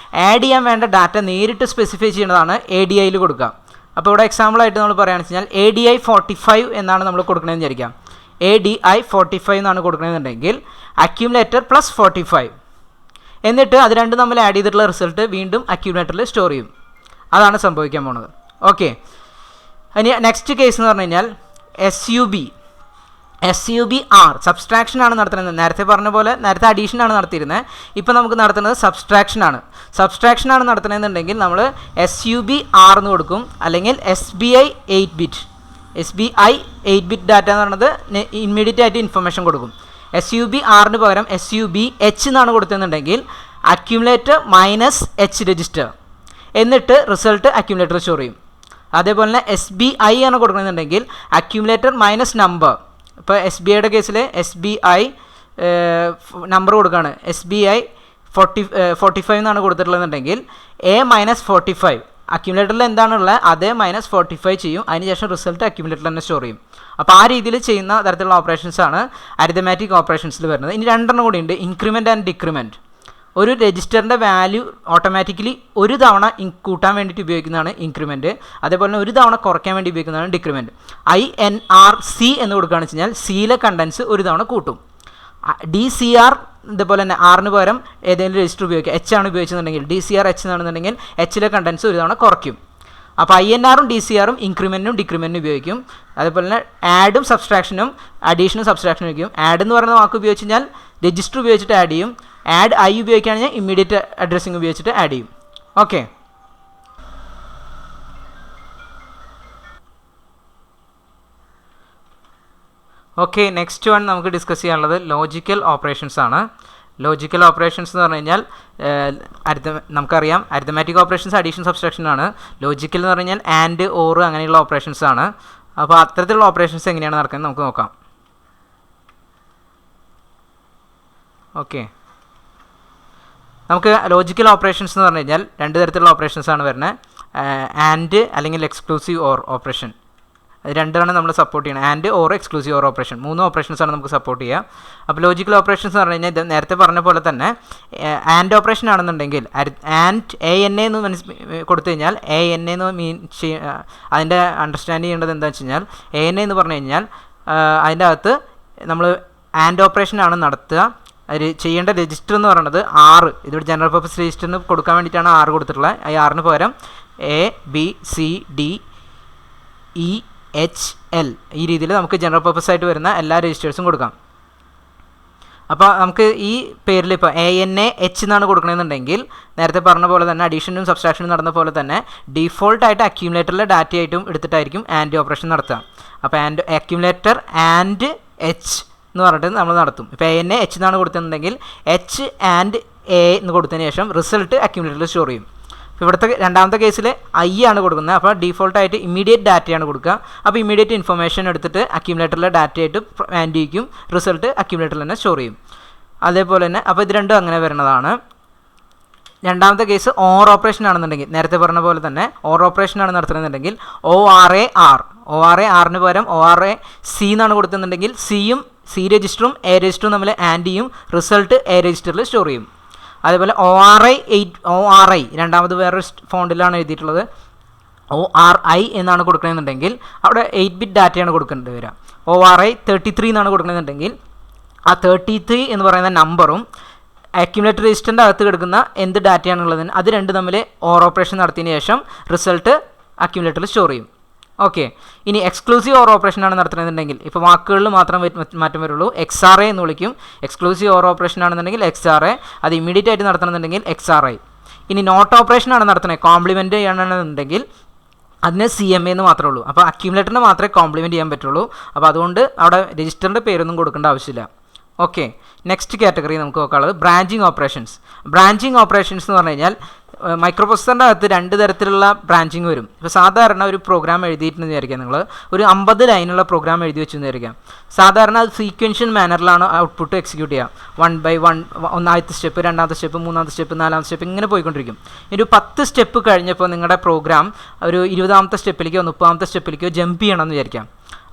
ആഡ് ചെയ്യാൻ വേണ്ട ഡാറ്റ നേരിട്ട് സ്പെസിഫൈ ചെയ്യുന്നതാണ് ADIയിൽ കൊടുക്കുക. അപ്പോൾ ഇവിടെ എക്സാമ്പിളായിട്ട് നമ്മൾ പറയുകയാണെന്ന് വെച്ച് കഴിഞ്ഞാൽ ADI 45 എന്നാണ് നമ്മൾ കൊടുക്കണമെന്ന് വിചാരിക്കാം. ADI 45 എന്നാണ് കൊടുക്കണമെന്നുണ്ടെങ്കിൽ അക്യുമുലേറ്റർ +45. എന്നിട്ട് അത് രണ്ടും തമ്മിൽ ആഡ് ചെയ്തിട്ടുള്ള റിസൾട്ട് വീണ്ടും അക്യുമുലേറ്ററിൽ സ്റ്റോർ ചെയ്യും. അതാണ് സംഭവിക്കാൻ പോകുന്നത്. ഓക്കെ, ഇനി നെക്സ്റ്റ് കേസ് എന്ന് പറഞ്ഞു കഴിഞ്ഞാൽ SUB R സബ്സ്ട്രാക്ഷനാണ് നടത്തുന്നത്. നേരത്തെ പറഞ്ഞ പോലെ നേരത്തെ അഡീഷനാണ് നടത്തിയിരുന്നത്, ഇപ്പോൾ നമുക്ക് നടത്തുന്നത് സബ്സ്ട്രാക്ഷനാണ് നടത്തുന്നതെന്നുണ്ടെങ്കിൽ നമ്മൾ SUB R എന്ന് കൊടുക്കും, അല്ലെങ്കിൽ SBI 8-bit ഡാറ്റ എന്ന് പറയുന്നത് ഇമ്മീഡിയറ്റ് ആയിട്ട് ഇൻഫർമേഷൻ കൊടുക്കും. SUB Rന് പകരം SUB H എന്നാണ് കൊടുത്തതെന്നുണ്ടെങ്കിൽ അക്യുമുലേറ്റർ -H രജിസ്റ്റർ, എന്നിട്ട് റിസൾട്ട് അക്യുമുലേറ്റർ സ്റ്റോർ ചെയ്യും. അതേപോലെ തന്നെ SBI ആണ് കൊടുക്കണമെന്നുണ്ടെങ്കിൽ അക്യുമുലേറ്റർ -നമ്പർ. ഇപ്പോൾ SBIയുടെ കേസിൽ SBI നമ്പർ കൊടുക്കുകയാണ്, SBI 45 എന്നാണ് കൊടുത്തിട്ടുള്ളതെന്നുണ്ടെങ്കിൽ A-45 അക്യുമുലേറ്ററിൽ എന്താണുള്ളത് അതേ -45 ചെയ്യും, അതിനുശേഷം റിസൾട്ട് അക്യുമുലേറ്ററിൽ തന്നെ സ്റ്റോർ ചെയ്യും. അപ്പോൾ ആ രീതിയിൽ ചെയ്യുന്ന തരത്തിലുള്ള ഓപ്പറേഷൻസാണ് അരിത്തമാറ്റിക് ഓപ്പറേഷൻസിൽ വരുന്നത്. ഇനി രണ്ടെണ്ണം കൂടി ഉണ്ട്, ഇൻക്രിമെൻറ്റ് ആൻഡ് ഡിക്രിമെൻറ്റ്. ഒരു രജിസ്റ്ററിൻ്റെ വാല്യൂ ഓട്ടോമാറ്റിക്കലി ഒരു തവണ കൂട്ടാൻ വേണ്ടിയിട്ട് ഉപയോഗിക്കുന്നതാണ് ഇൻക്രിമെൻറ്റ്, അതേപോലെ തന്നെ ഒരു തവണ കുറയ്ക്കാൻ വേണ്ടി ഉപയോഗിക്കുന്നതാണ് ഡിക്രിമെൻറ്റ്. INRC എന്ന് കൊടുക്കുകയാണെന്ന് വെച്ച് കഴിഞ്ഞാൽ സിയിലെ കണ്ടൻസ് ഒരു തവണ കൂട്ടും. DCR ഇതുപോലെ തന്നെ ആറിന് പകരം ഏതെങ്കിലും രജിസ്റ്റർ ഉപയോഗിക്കുക, H ആണ് ഉപയോഗിച്ചെന്നുണ്ടെങ്കിൽ DCR H എന്നാണെന്നുണ്ടെങ്കിൽ Hലെ കണ്ടൻസ് ഒരു തവണ കുറയ്ക്കും. അപ്പോൾ INRും DCRും ഇൻക്രിമെൻറ്റും ഡിക്രിമെൻറ്റും ഉപയോഗിക്കും. അതേപോലെ തന്നെ ആഡും സബ്സ്ട്രാക്ഷനും അഡീഷനും സബ്സ്ട്രാക്ഷനും ഉപയോഗിക്കും. ആഡ് എന്ന് പറയുന്ന വാക്ക് ഉപയോഗിച്ച് കഴിഞ്ഞാൽ രജിസ്റ്റർ ഉപയോഗിച്ചിട്ട് ആഡ് ചെയ്യും. ആഡ് I ഉപയോഗിക്കുകയാണെങ്കിൽ ഇമ്മീഡിയറ്റ് അഡ്രസ്സിങ് ഉപയോഗിച്ചിട്ട് ആഡ് ചെയ്യും. ഓക്കെ, നെക്സ്റ്റ് വൺ നമുക്ക് ഡിസ്കസ് ചെയ്യാനുള്ളത് ലോജിക്കൽ ഓപ്പറേഷൻസ് ആണ്. ലോജിക്കൽ ഓപ്പറേഷൻസ് എന്ന് പറഞ്ഞു കഴിഞ്ഞാൽ നമുക്കറിയാം അരിത്തമാറ്റിക് ഓപ്പറേഷൻസ് അഡീഷൻ സബ്സ്ട്രാക്ഷൻ ആണ്. ലോജിക്കൽ എന്ന് പറഞ്ഞു കഴിഞ്ഞാൽ ആൻഡ് ഓർ അങ്ങനെയുള്ള ഓപ്പറേഷൻസ് ആണ്. അപ്പോൾ അത്തരത്തിലുള്ള ഓപ്പറേഷൻസ് എങ്ങനെയാണ് നടക്കുന്നത് നമുക്ക് നോക്കാം. ഓക്കെ, നമുക്ക് ലോജിക്കൽ ഓപ്പറേഷൻസ് എന്ന് പറഞ്ഞു കഴിഞ്ഞാൽ രണ്ട് തരത്തിലുള്ള ഓപ്പറേഷൻസ് ആണ് വരുന്നത്. ആൻഡ് അല്ലെങ്കിൽ എക്സ്ക്ലൂസീവ് ഓർ ഓപ്പറേഷൻ, രണ്ടാണ് നമ്മൾ സപ്പോർട്ട് ചെയ്യണം. And or exclusive or operation, 3 ഓപ്പറേഷൻസാണ് നമുക്ക് സപ്പോർട്ട് ചെയ്യുക. അപ്പോൾ ലോജിക്കൽ ഓപ്പറേഷൻസ് എന്ന് പറഞ്ഞു കഴിഞ്ഞാൽ ഇത് നേരത്തെ പറഞ്ഞ പോലെ തന്നെ ആൻഡ് ഓപ്പറേഷൻ ആണെന്നുണ്ടെങ്കിൽ ആൻഡ് ANA എന്ന് കൊടുത്തു കഴിഞ്ഞാൽ ANA എന്ന് അതിൻ്റെ അണ്ടർസ്റ്റാൻഡ് ചെയ്യേണ്ടത് എന്താണെന്ന് വെച്ച് കഴിഞ്ഞാൽ ANA എന്ന് പറഞ്ഞു കഴിഞ്ഞാൽ അതിൻ്റെ അകത്ത് നമ്മൾ ആൻഡ് ഓപ്പറേഷൻ ആണ് നടത്തുക. അതിൽ ചെയ്യേണ്ട രജിസ്റ്റർ എന്ന് പറയുന്നത് 6, ഇതൊരു ജനറൽ പർപ്പസ് രജിസ്റ്ററിന് കൊടുക്കാൻ വേണ്ടിയിട്ടാണ് 6 കൊടുത്തിട്ടുള്ളത്. ഈ 6ന് പകരം ABCDEHL ഈ രീതിയിൽ നമുക്ക് ജനറൽ പർപ്പസ് ആയിട്ട് വരുന്ന എല്ലാ രജിസ്റ്റേഴ്സും കൊടുക്കാം. അപ്പോൾ നമുക്ക് ഈ പേരിൽ ഇപ്പോൾ ANAH എന്നാണ് കൊടുക്കണമെന്നുണ്ടെങ്കിൽ നേരത്തെ പറഞ്ഞ പോലെ തന്നെ അഡീഷനും സബ്സ്ട്രാക്ഷനും നടന്ന പോലെ തന്നെ ഡിഫോൾട്ടായിട്ട് അക്യുമുലേറ്ററിലെ ഡാറ്റയായിട്ടും എടുത്തിട്ടായിരിക്കും ആൻഡ് ഓപ്പറേഷൻ നടത്തുക. അപ്പോൾ അക്യുമുലേറ്റർ ആൻഡ് H എന്ന് പറഞ്ഞിട്ട് നമ്മൾ നടത്തും. ഇപ്പോൾ ANAH എന്നാണ് കൊടുത്തിട്ടുണ്ടെങ്കിൽ H ആൻഡ് A എന്ന് കൊടുത്തതിന് ശേഷം റിസൾട്ട് അക്യുമുലേറ്ററിൽ സ്റ്റോർ ചെയ്യും. ഇപ്പോൾ ഇവിടുത്തെ രണ്ടാമത്തെ കേസിൽ I ആണ് കൊടുക്കുന്നത്. അപ്പോൾ ഡിഫോൾട്ടായിട്ട് ഇമ്മീഡിയറ്റ് ഡാറ്റയാണ് കൊടുക്കുക. അപ്പോൾ ഇമ്മീഡിയറ്റ് ഇൻഫർമേഷൻ എടുത്തിട്ട് അക്യുമുലേറ്ററിലെ ഡാറ്റയായിട്ട് ആൻഡ് ചെയ്യും, റിസൾട്ട് അക്യുമുലേറ്ററിൽ തന്നെ സ്റ്റോർ ചെയ്യും. അതേപോലെ തന്നെ അപ്പോൾ ഇത് രണ്ടും അങ്ങനെ വരുന്നതാണ്. രണ്ടാമത്തെ കേസ് ഓർ ഓപ്പറേഷൻ ആണെന്നുണ്ടെങ്കിൽ നേരത്തെ പറഞ്ഞ പോലെ തന്നെ ഓർ ഓപ്പറേഷൻ ആണ് നടത്തുന്നുണ്ടെങ്കിൽ ORARന് പകരം ORAC എന്നാണ് കൊടുക്കുന്നുണ്ടെങ്കിൽ സിയും C രജിസ്റ്ററും A രജിസ്റ്ററും തമ്മിൽ ആൻഡ് ചെയ്യും, റിസൾട്ട് A രജിസ്റ്ററിൽ സ്റ്റോർ ചെയ്യും. അതേപോലെ ORI രണ്ടാമത് വേറൊരു ഫോണ്ടിലാണ് എഴുതിയിട്ടുള്ളത്. ORI എന്നാണ് കൊടുക്കണമെന്നുണ്ടെങ്കിൽ അവിടെ 8-bit ഡാറ്റയാണ് കൊടുക്കേണ്ടി വരിക. ORI 33 എന്നാണ് കൊടുക്കണമെന്നുണ്ടെങ്കിൽ ആ 33 എന്ന് പറയുന്ന നമ്പറും അക്യുമുലേറ്റർ രജിസ്റ്ററിൻ്റെ അകത്ത് കിടക്കുന്ന എന്ത് ഡാറ്റയാണുള്ളതിന് അത് രണ്ട് തമ്മിൽ ഓർ ഓപ്പറേഷൻ നടത്തിയതിന് ശേഷം റിസൾട്ട് അക്യുമുലേറ്ററിൽ സ്റ്റോർ ചെയ്യും. ഓക്കെ, ഇനി എക്സ്ക്ലൂസീവ് ഓർ ഓപ്പറേഷൻ ആണ് നടത്തുന്നതെന്നുണ്ടെങ്കിൽ ഇപ്പോൾ വാക്കുകളിൽ മാത്രം മാറ്റം വരുള്ളൂ. XRA എന്ന് വിളിക്കും. എക്സ്ക്ലൂസീവ് ഓർ ഓപ്പറേഷൻ ആണെന്നുണ്ടെങ്കിൽ XRA, അത് ഇമ്മീഡിയറ്റ് ആയിട്ട് നടത്തണമെന്നുണ്ടെങ്കിൽ XRI. ഇനി നോട്ട് ഓപ്പറേഷൻ ആണ് നടത്തുന്നത്, കോംപ്ലിമെൻറ്റ് ചെയ്യണമെന്നുണ്ടെങ്കിൽ അതിന് CMA എന്ന് മാത്രമേ ഉള്ളൂ. അപ്പോൾ അക്യുമുലേറ്ററിന് മാത്രമേ കോംപ്ലിമെൻറ്റ് ചെയ്യാൻ പറ്റുള്ളൂ. അപ്പോൾ അതുകൊണ്ട് അവിടെ രജിസ്റ്ററിൻ്റെ പേരൊന്നും കൊടുക്കേണ്ട ആവശ്യമില്ല. ഓക്കെ, നെക്സ്റ്റ് കാറ്റഗറി നമുക്ക് നോക്കാനുള്ളത് ബ്രാഞ്ചിങ് ഓപ്പറേഷൻസ്. ബ്രാഞ്ചിങ് ഓപ്പറേഷൻസ് എന്ന് പറഞ്ഞു കഴിഞ്ഞാൽ മൈക്രോപ്രൊസസറിൻ്റെ അകത്ത് രണ്ട് തരത്തിലുള്ള ബ്രാഞ്ചിങ് വരും. ഇപ്പോൾ സാധാരണ ഒരു പ്രോഗ്രാം എഴുതിയിട്ടുണ്ടെന്ന് വിചാരിക്കാം, നിങ്ങൾ ഒരു 50 ലൈനുള്ള പ്രോഗ്രാം എഴുതി വെച്ചെന്ന് വിചാരിക്കാം. സാധാരണ അത് സീക്വൻഷ്യൽ മാനറിലാണ് ഔട്ട്പുട്ട് എക്സിക്യൂട്ട് ചെയ്യുക. 1 by 1 ഒന്നാമത്തെ സ്റ്റെപ്പ്, രണ്ടാമത്തെ സ്റ്റെപ്പ്, മൂന്നാമത്തെ സ്റ്റെപ്പ്, നാലാമത്തെ സ്റ്റെപ്പ് ഇങ്ങനെ പോയിക്കൊണ്ടിരിക്കും. ഒരു 10 സ്റ്റെപ്പ് കഴിഞ്ഞപ്പോൾ നിങ്ങളുടെ പ്രോഗ്രാം ഒരു 20ാമത്തെ സ്റ്റെപ്പിലേക്കോ 30ാമത്തെ സ്റ്റെപ്പിലേക്കോ ജമ്പ് ചെയ്യണമെന്ന് വിചാരിക്കാം.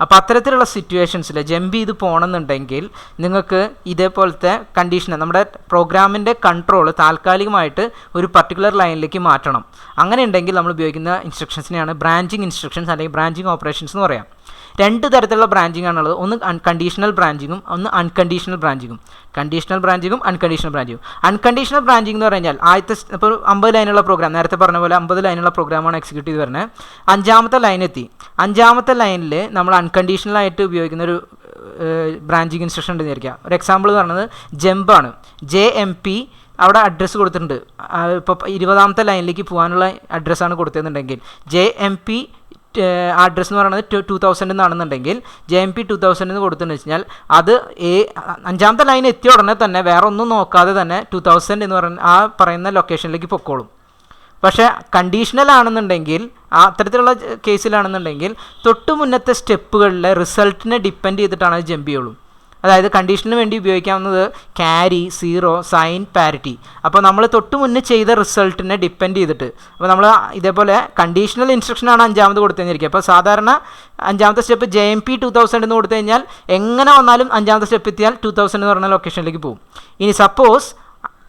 അപ്പോൾ അത്തരത്തിലുള്ള സിറ്റുവേഷൻസിൽ ജമ്പ് ചെയ്ത് പോകണമെന്നുണ്ടെങ്കിൽ നിങ്ങൾക്ക് ഇതേപോലത്തെ കണ്ടീഷൻ നമ്മുടെ പ്രോഗ്രാമിൻ്റെ കൺട്രോൾ താൽക്കാലികമായിട്ട് ഒരു പർട്ടിക്കുലർ ലൈനിലേക്ക് മാറ്റണം. അങ്ങനെ ഉണ്ടെങ്കിൽ നമ്മൾ ഉപയോഗിക്കുന്ന ഇൻസ്ട്രക്ഷൻസിനെയാണ് ബ്രാഞ്ചിങ് ഇൻസ്ട്രക്ഷൻസ് അല്ലെങ്കിൽ ബ്രാഞ്ചിങ് ഓപ്പറേഷൻസ് എന്ന് പറയാം. രണ്ട് തരത്തിലുള്ള ബ്രാഞ്ചിങ് ആണുള്ളത്. ഒന്ന് കണ്ടീഷണൽ ബ്രാഞ്ചിങ്ങും ഒന്ന് അൺകണ്ടീഷണൽ ബ്രാഞ്ചിങ്ങും. കണ്ടീഷണൽ ബ്രാഞ്ചിങ്ങും അൺകണ്ടീഷണൽ ബ്രാഞ്ചിങ്ങും. അൺകണ്ടീഷണൽ ബ്രാഞ്ചിങ് എന്ന് പറഞ്ഞാൽ ആദ്യത്തെ ഇപ്പോൾ 50 ലൈനുള്ള പ്രോഗ്രാം, നേരത്തെ പറഞ്ഞ പോലെ 50 ലൈനുള്ള പ്രോഗ്രാമാണ് എക്സിക്യൂട്ട് ചെയ്ത് വരുന്നത്. 5ാമത്തെ ലൈനെത്തി. 5ാമത്തെ ലൈനിൽ നമ്മൾ അൺകണ്ടീഷണലായിട്ട് ഉപയോഗിക്കുന്ന ഒരു ബ്രാഞ്ചിങ് ഇൻസ്ട്രക്ഷൻ ഉണ്ടെന്ന് വിചാരിക്കുക. ഒരു എക്സാമ്പിൾ എന്ന് പറയുന്നത് ജമ്പാണ്. JMP അവിടെ അഡ്രസ്സ് കൊടുത്തിട്ടുണ്ട്. ഇപ്പോൾ 20ാമത്തെ ലൈനിലേക്ക് പോകാനുള്ള അഡ്രസ്സാണ് കൊടുത്തതെന്നുണ്ടെങ്കിൽ JMP അഡ്രസ്സ് എന്ന് പറയുന്നത് 2000 എന്നാണെന്നുണ്ടെങ്കിൽ JMP 2000 എന്ന് കൊടുത്തെന്ന് വെച്ച് കഴിഞ്ഞാൽ അത് 5ാമത്തെ ലൈൻ എത്തിയ ഉടനെ തന്നെ വേറെ ഒന്നും നോക്കാതെ തന്നെ 2000 എന്ന് പറയുന്ന ആ പറയുന്ന ലൊക്കേഷനിലേക്ക് പൊക്കോളും. പക്ഷേ കണ്ടീഷണൽ ആണെന്നുണ്ടെങ്കിൽ അത്തരത്തിലുള്ള കേസിലാണെന്നുണ്ടെങ്കിൽ തൊട്ട് മുന്നത്തെ സ്റ്റെപ്പുകളിലെ റിസൾട്ടിനെ ഡിപ്പെൻഡ് ചെയ്തിട്ടാണ് അത് ജമ്പ് ചെയ്യുള്ളൂ. അതായത് കണ്ടീഷന് വേണ്ടി ഉപയോഗിക്കാവുന്നത് ക്യാരി, സീറോ, സൈൻ, പാരിറ്റി. അപ്പോൾ നമ്മൾ തൊട്ട് മുന്നേ ചെയ്ത റിസൾട്ടിനെ ഡിപ്പെൻഡ് ചെയ്തിട്ട്, അപ്പോൾ നമ്മൾ ഇതേപോലെ കണ്ടീഷണൽ ഇൻസ്ട്രക്ഷനാണ് 5ാമത് കൊടുത്തെന്നിരിക്കുക. അപ്പോൾ സാധാരണ 5ാമത്തെ സ്റ്റെപ്പ് JMP 2000 എന്ന് കൊടുത്തു കഴിഞ്ഞാൽ എങ്ങനെ വന്നാലും 5ാമത്തെ സ്റ്റെപ്പ് എത്തിയാൽ 2000 എന്ന് പറഞ്ഞ ലൊക്കേഷനിലേക്ക് പോകും. ഇനി സപ്പോസ്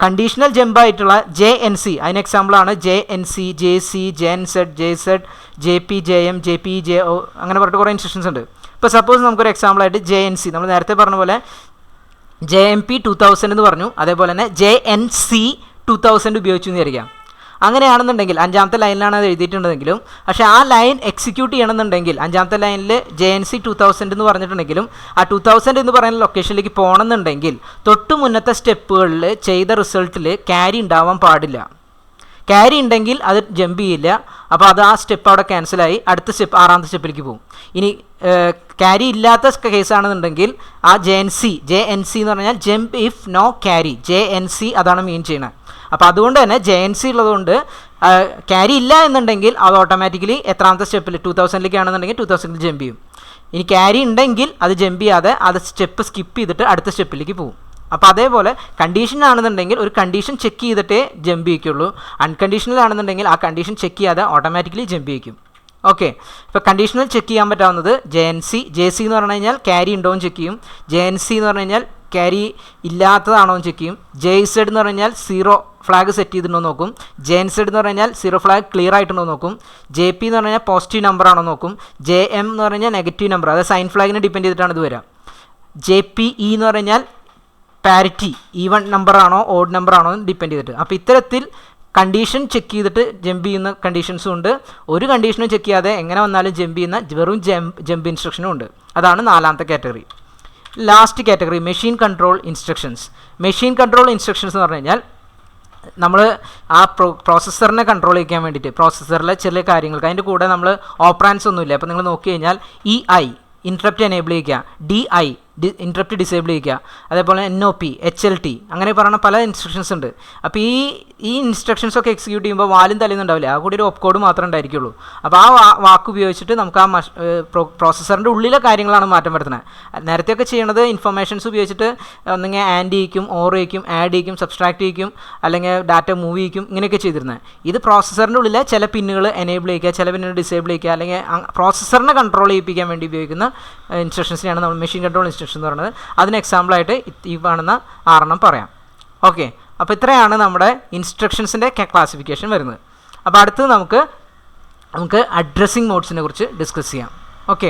കണ്ടീഷണൽ ജമ്പായിട്ടുള്ള JNC, അതിന് എക്സാമ്പിളാണ് JNC, JC, JNZ, JZ, JP, JM, JP, JO അങ്ങനെ പറഞ്ഞിട്ട് കുറേ ഇൻസ്ട്രക്ഷൻസ് ഉണ്ട്. ഇപ്പോൾ സപ്പോസ് നമുക്കൊരു എക്സാമ്പിളായിട്ട് JNC, നമ്മൾ നേരത്തെ പറഞ്ഞ പോലെ JMP 2000 എന്ന് പറഞ്ഞു, അതേപോലെ തന്നെ JNC 2000 ഉപയോഗിച്ചു എന്ന് വിചാരിക്കാം. അങ്ങനെയാണെന്നുണ്ടെങ്കിൽ 5ാമത്തെ ലൈനിലാണ് അത് എഴുതിയിട്ടുണ്ടെങ്കിലും പക്ഷേ ആ ലൈൻ എക്സിക്യൂട്ട് ചെയ്യണമെന്നുണ്ടെങ്കിൽ 5ാമത്തെ ലൈനിൽ JNC 2000 എന്ന് പറഞ്ഞിട്ടുണ്ടെങ്കിലും ആ 2000 എന്ന് പറയുന്ന ലൊക്കേഷനിലേക്ക് പോകണമെന്നുണ്ടെങ്കിൽ തൊട്ട് മുന്നത്തെ സ്റ്റെപ്പുകളിൽ ചെയ്ത റിസൾട്ടിൽ ക്യാരി ഉണ്ടാവാൻ പാടില്ല. ക്യാരി ഉണ്ടെങ്കിൽ അത് ജമ്പ് ചെയ്യില്ല. അപ്പോൾ അത് ആ സ്റ്റെപ്പ് അവിടെ ക്യാൻസലായി അടുത്ത സ്റ്റെപ്പ് 6ാമത്തെ സ്റ്റെപ്പിലേക്ക് പോകും. ഇനി ക്യാരി ഇല്ലാത്ത കേസാണെന്നുണ്ടെങ്കിൽ ആ JNC എന്ന് പറഞ്ഞാൽ jump if no carry, JNC അതാണ് മീൻ ചെയ്യണത്. അപ്പോൾ അതുകൊണ്ട് തന്നെ JNC ഉള്ളതുകൊണ്ട് ക്യാരി ഇല്ല എന്നുണ്ടെങ്കിൽ അത് ഓട്ടോമാറ്റിക്കലി എത്രാമത്തെ സ്റ്റെപ്പിൽ 2000ലേക്ക് ആണെന്നുണ്ടെങ്കിൽ 2000 ജമ്പ് ചെയ്യും. ഇനി ക്യാരി ഉണ്ടെങ്കിൽ അത് ജമ്പ് ചെയ്യാതെ അത് സ്റ്റെപ്പ് സ്കിപ്പ് ചെയ്തിട്ട് അടുത്ത സ്റ്റെപ്പിലേക്ക് പോകും. അപ്പോൾ അതേപോലെ കണ്ടീഷൻ ആണെന്നുണ്ടെങ്കിൽ ഒരു കണ്ടീഷൻ ചെക്ക് ചെയ്തിട്ടേ ജമ്പ് ചെയ്യിക്കുള്ളൂ. അൺകണ്ടീഷണൽ ആണെന്നുണ്ടെങ്കിൽ ആ കണ്ടീഷൻ ചെക്ക് ചെയ്യാതെ ഓട്ടോമാറ്റിക്കലി ജമ്പ് ചെയ്യിക്കും. ഓക്കെ, ഇപ്പോൾ കണ്ടീഷണൽ ചെക്ക് ചെയ്യാൻ പറ്റാവുന്നത് JC എന്ന് പറഞ്ഞു കഴിഞ്ഞാൽ ക്യാരി ഉണ്ടോ എന്ന് ചെക്ക് ചെയ്യും. JNC എന്ന് പറഞ്ഞു കഴിഞ്ഞാൽ ക്യാരി ഇല്ലാത്തതാണോ എന്ന് ചെക്ക് ചെയ്യും. JZ എന്ന് പറഞ്ഞു കഴിഞ്ഞാൽ സീറോ ഫ്ലാഗ് സെറ്റ് ചെയ്തിട്ടുണ്ടോ നോക്കും. JNZ എന്ന് പറഞ്ഞു കഴിഞ്ഞാൽ സീറോ ഫ്ലാഗ് ക്ലിയർ ആയിട്ടുണ്ടോ നോക്കും. JP എന്ന് പറഞ്ഞു കഴിഞ്ഞാൽ പോസിറ്റീവ് നമ്പർ ആണോ നോക്കും. JM എന്ന് പറഞ്ഞു കഴിഞ്ഞാൽ നെഗറ്റീവ് നമ്പർ, അതായത് സൈൻ ഫ്ലാഗിനെ ഡിപ്പെൻഡ് ചെയ്തിട്ടാണ് ഇത് വരിക. JPE എന്ന് പറഞ്ഞു കഴിഞ്ഞാൽ പാരിറ്റി, ഈവൺ നമ്പർ ആണോ ഓഡ് നമ്പർ ആണോ എന്ന് ഡിപ്പെൻഡ് ചെയ്തിട്ട്. അപ്പോൾ ഇത്തരത്തിൽ കണ്ടീഷൻ ചെക്ക് ചെയ്തിട്ട് ജമ്പ് ചെയ്യുന്ന കണ്ടീഷൻസും ഉണ്ട്. ഒരു കണ്ടീഷനും ചെക്ക് ചെയ്യാതെ എങ്ങനെ വന്നാലും ജമ്പ് ചെയ്യുന്ന വെറും ജമ്പ് ഇൻസ്ട്രക്ഷനും ഉണ്ട്. അതാണ് 4ാമത്തെ category. Last category machine control instructions. Machine control instructions എന്ന് പറഞ്ഞു കഴിഞ്ഞാൽ നമ്മൾ ആ പ്രോസസ്സറിനെ കൺട്രോൾ ചെയ്യാൻ വേണ്ടിയിട്ട് പ്രോസസ്സറിലെ ചെറിയ കാര്യങ്ങൾക്ക് അതിൻ്റെ കൂടെ നമ്മൾ ഓപ്പറാൻസ് ഒന്നുമില്ല. അപ്പോൾ നിങ്ങൾ നോക്കി കഴിഞ്ഞാൽ EI ഇൻട്രപ്റ്റ് എനേബിൾ ചെയ്യുക, DI ഇൻട്രപ്റ്റ് ഡിസേബിൾ ചെയ്യുക, അതേപോലെ NOP, HLT അങ്ങനെ പറയുന്ന പല ഇൻസ്ട്രക്ഷൻസ് ഉണ്ട്. അപ്പോൾ ഈ ഇൻസ്ട്രക്ഷൻസ് ഒക്കെ എക്സിക്യൂട്ട് ചെയ്യുമ്പോൾ വാലും തലേന്നുണ്ടാവില്ല, ആ കൂടി ഒരു ഓപ്പ് കോഡ് മാത്രമേ ഉണ്ടായിരിക്കുള്ളൂ. അപ്പോൾ ആ വാക്ക് ഉപയോഗിച്ചിട്ട് നമുക്ക് ആ പ്രോസസ്സറിൻ്റെ ഉള്ളിലെ കാര്യങ്ങളാണ് മാറ്റം വരുത്തുന്നത്. നേരത്തെയൊക്കെ ചെയ്യണത് ഇൻഫർമേഷൻസ് ഉപയോഗിച്ചിട്ട് ഒന്നെങ്കിൽ ആൻഡ് ചെയ്യിക്കും, ഓർ ചെയ്യിക്കും, ആഡ് ചെയ്യിക്കും, സബ്സ്ട്രാക്ട് ചെയ്യിക്കും, അല്ലെങ്കിൽ ഡാറ്റ മൂവ് ചെയ്യിക്കും, ഇങ്ങനെയൊക്കെ ചെയ്തിരുന്നത്. ഇത് പ്രോസസ്സറിൻ്റെ ഉള്ളിലെ ചില പിന്നുകൾ എനേബിൾ ചെയ്യുക, ചില പിന്നുകൾ ഡിസേബിൾ ചെയ്യുക, അല്ലെങ്കിൽ പ്രോസസ്സറിനെ കൺട്രോൾ ചെയ്യിപ്പിക്കാൻ വേണ്ടി ഉപയോഗിക്കുന്ന ഇൻസ്ട്രക്ഷൻസിനെയാണ് നമ്മൾ മെഷീൻ കൺട്രോൾ ഇൻസ്ട്രക്ഷൻ എന്ന് പറയുന്നത്. അതിന് എക്സാമ്പിളായിട്ട് ഈ കാണുന്ന 6 പറയാം. ഓക്കെ, അപ്പോൾ ഇത്രയാണ് നമ്മുടെ ഇൻസ്ട്രക്ഷൻസിൻ്റെ ക്ലാസിഫിക്കേഷൻ വരുന്നത്. അപ്പോൾ അടുത്തത് നമുക്ക് അഡ്രസ്സിംഗ് മോഡ്സിനെ കുറിച്ച് ഡിസ്കസ് ചെയ്യാം. ഓക്കെ.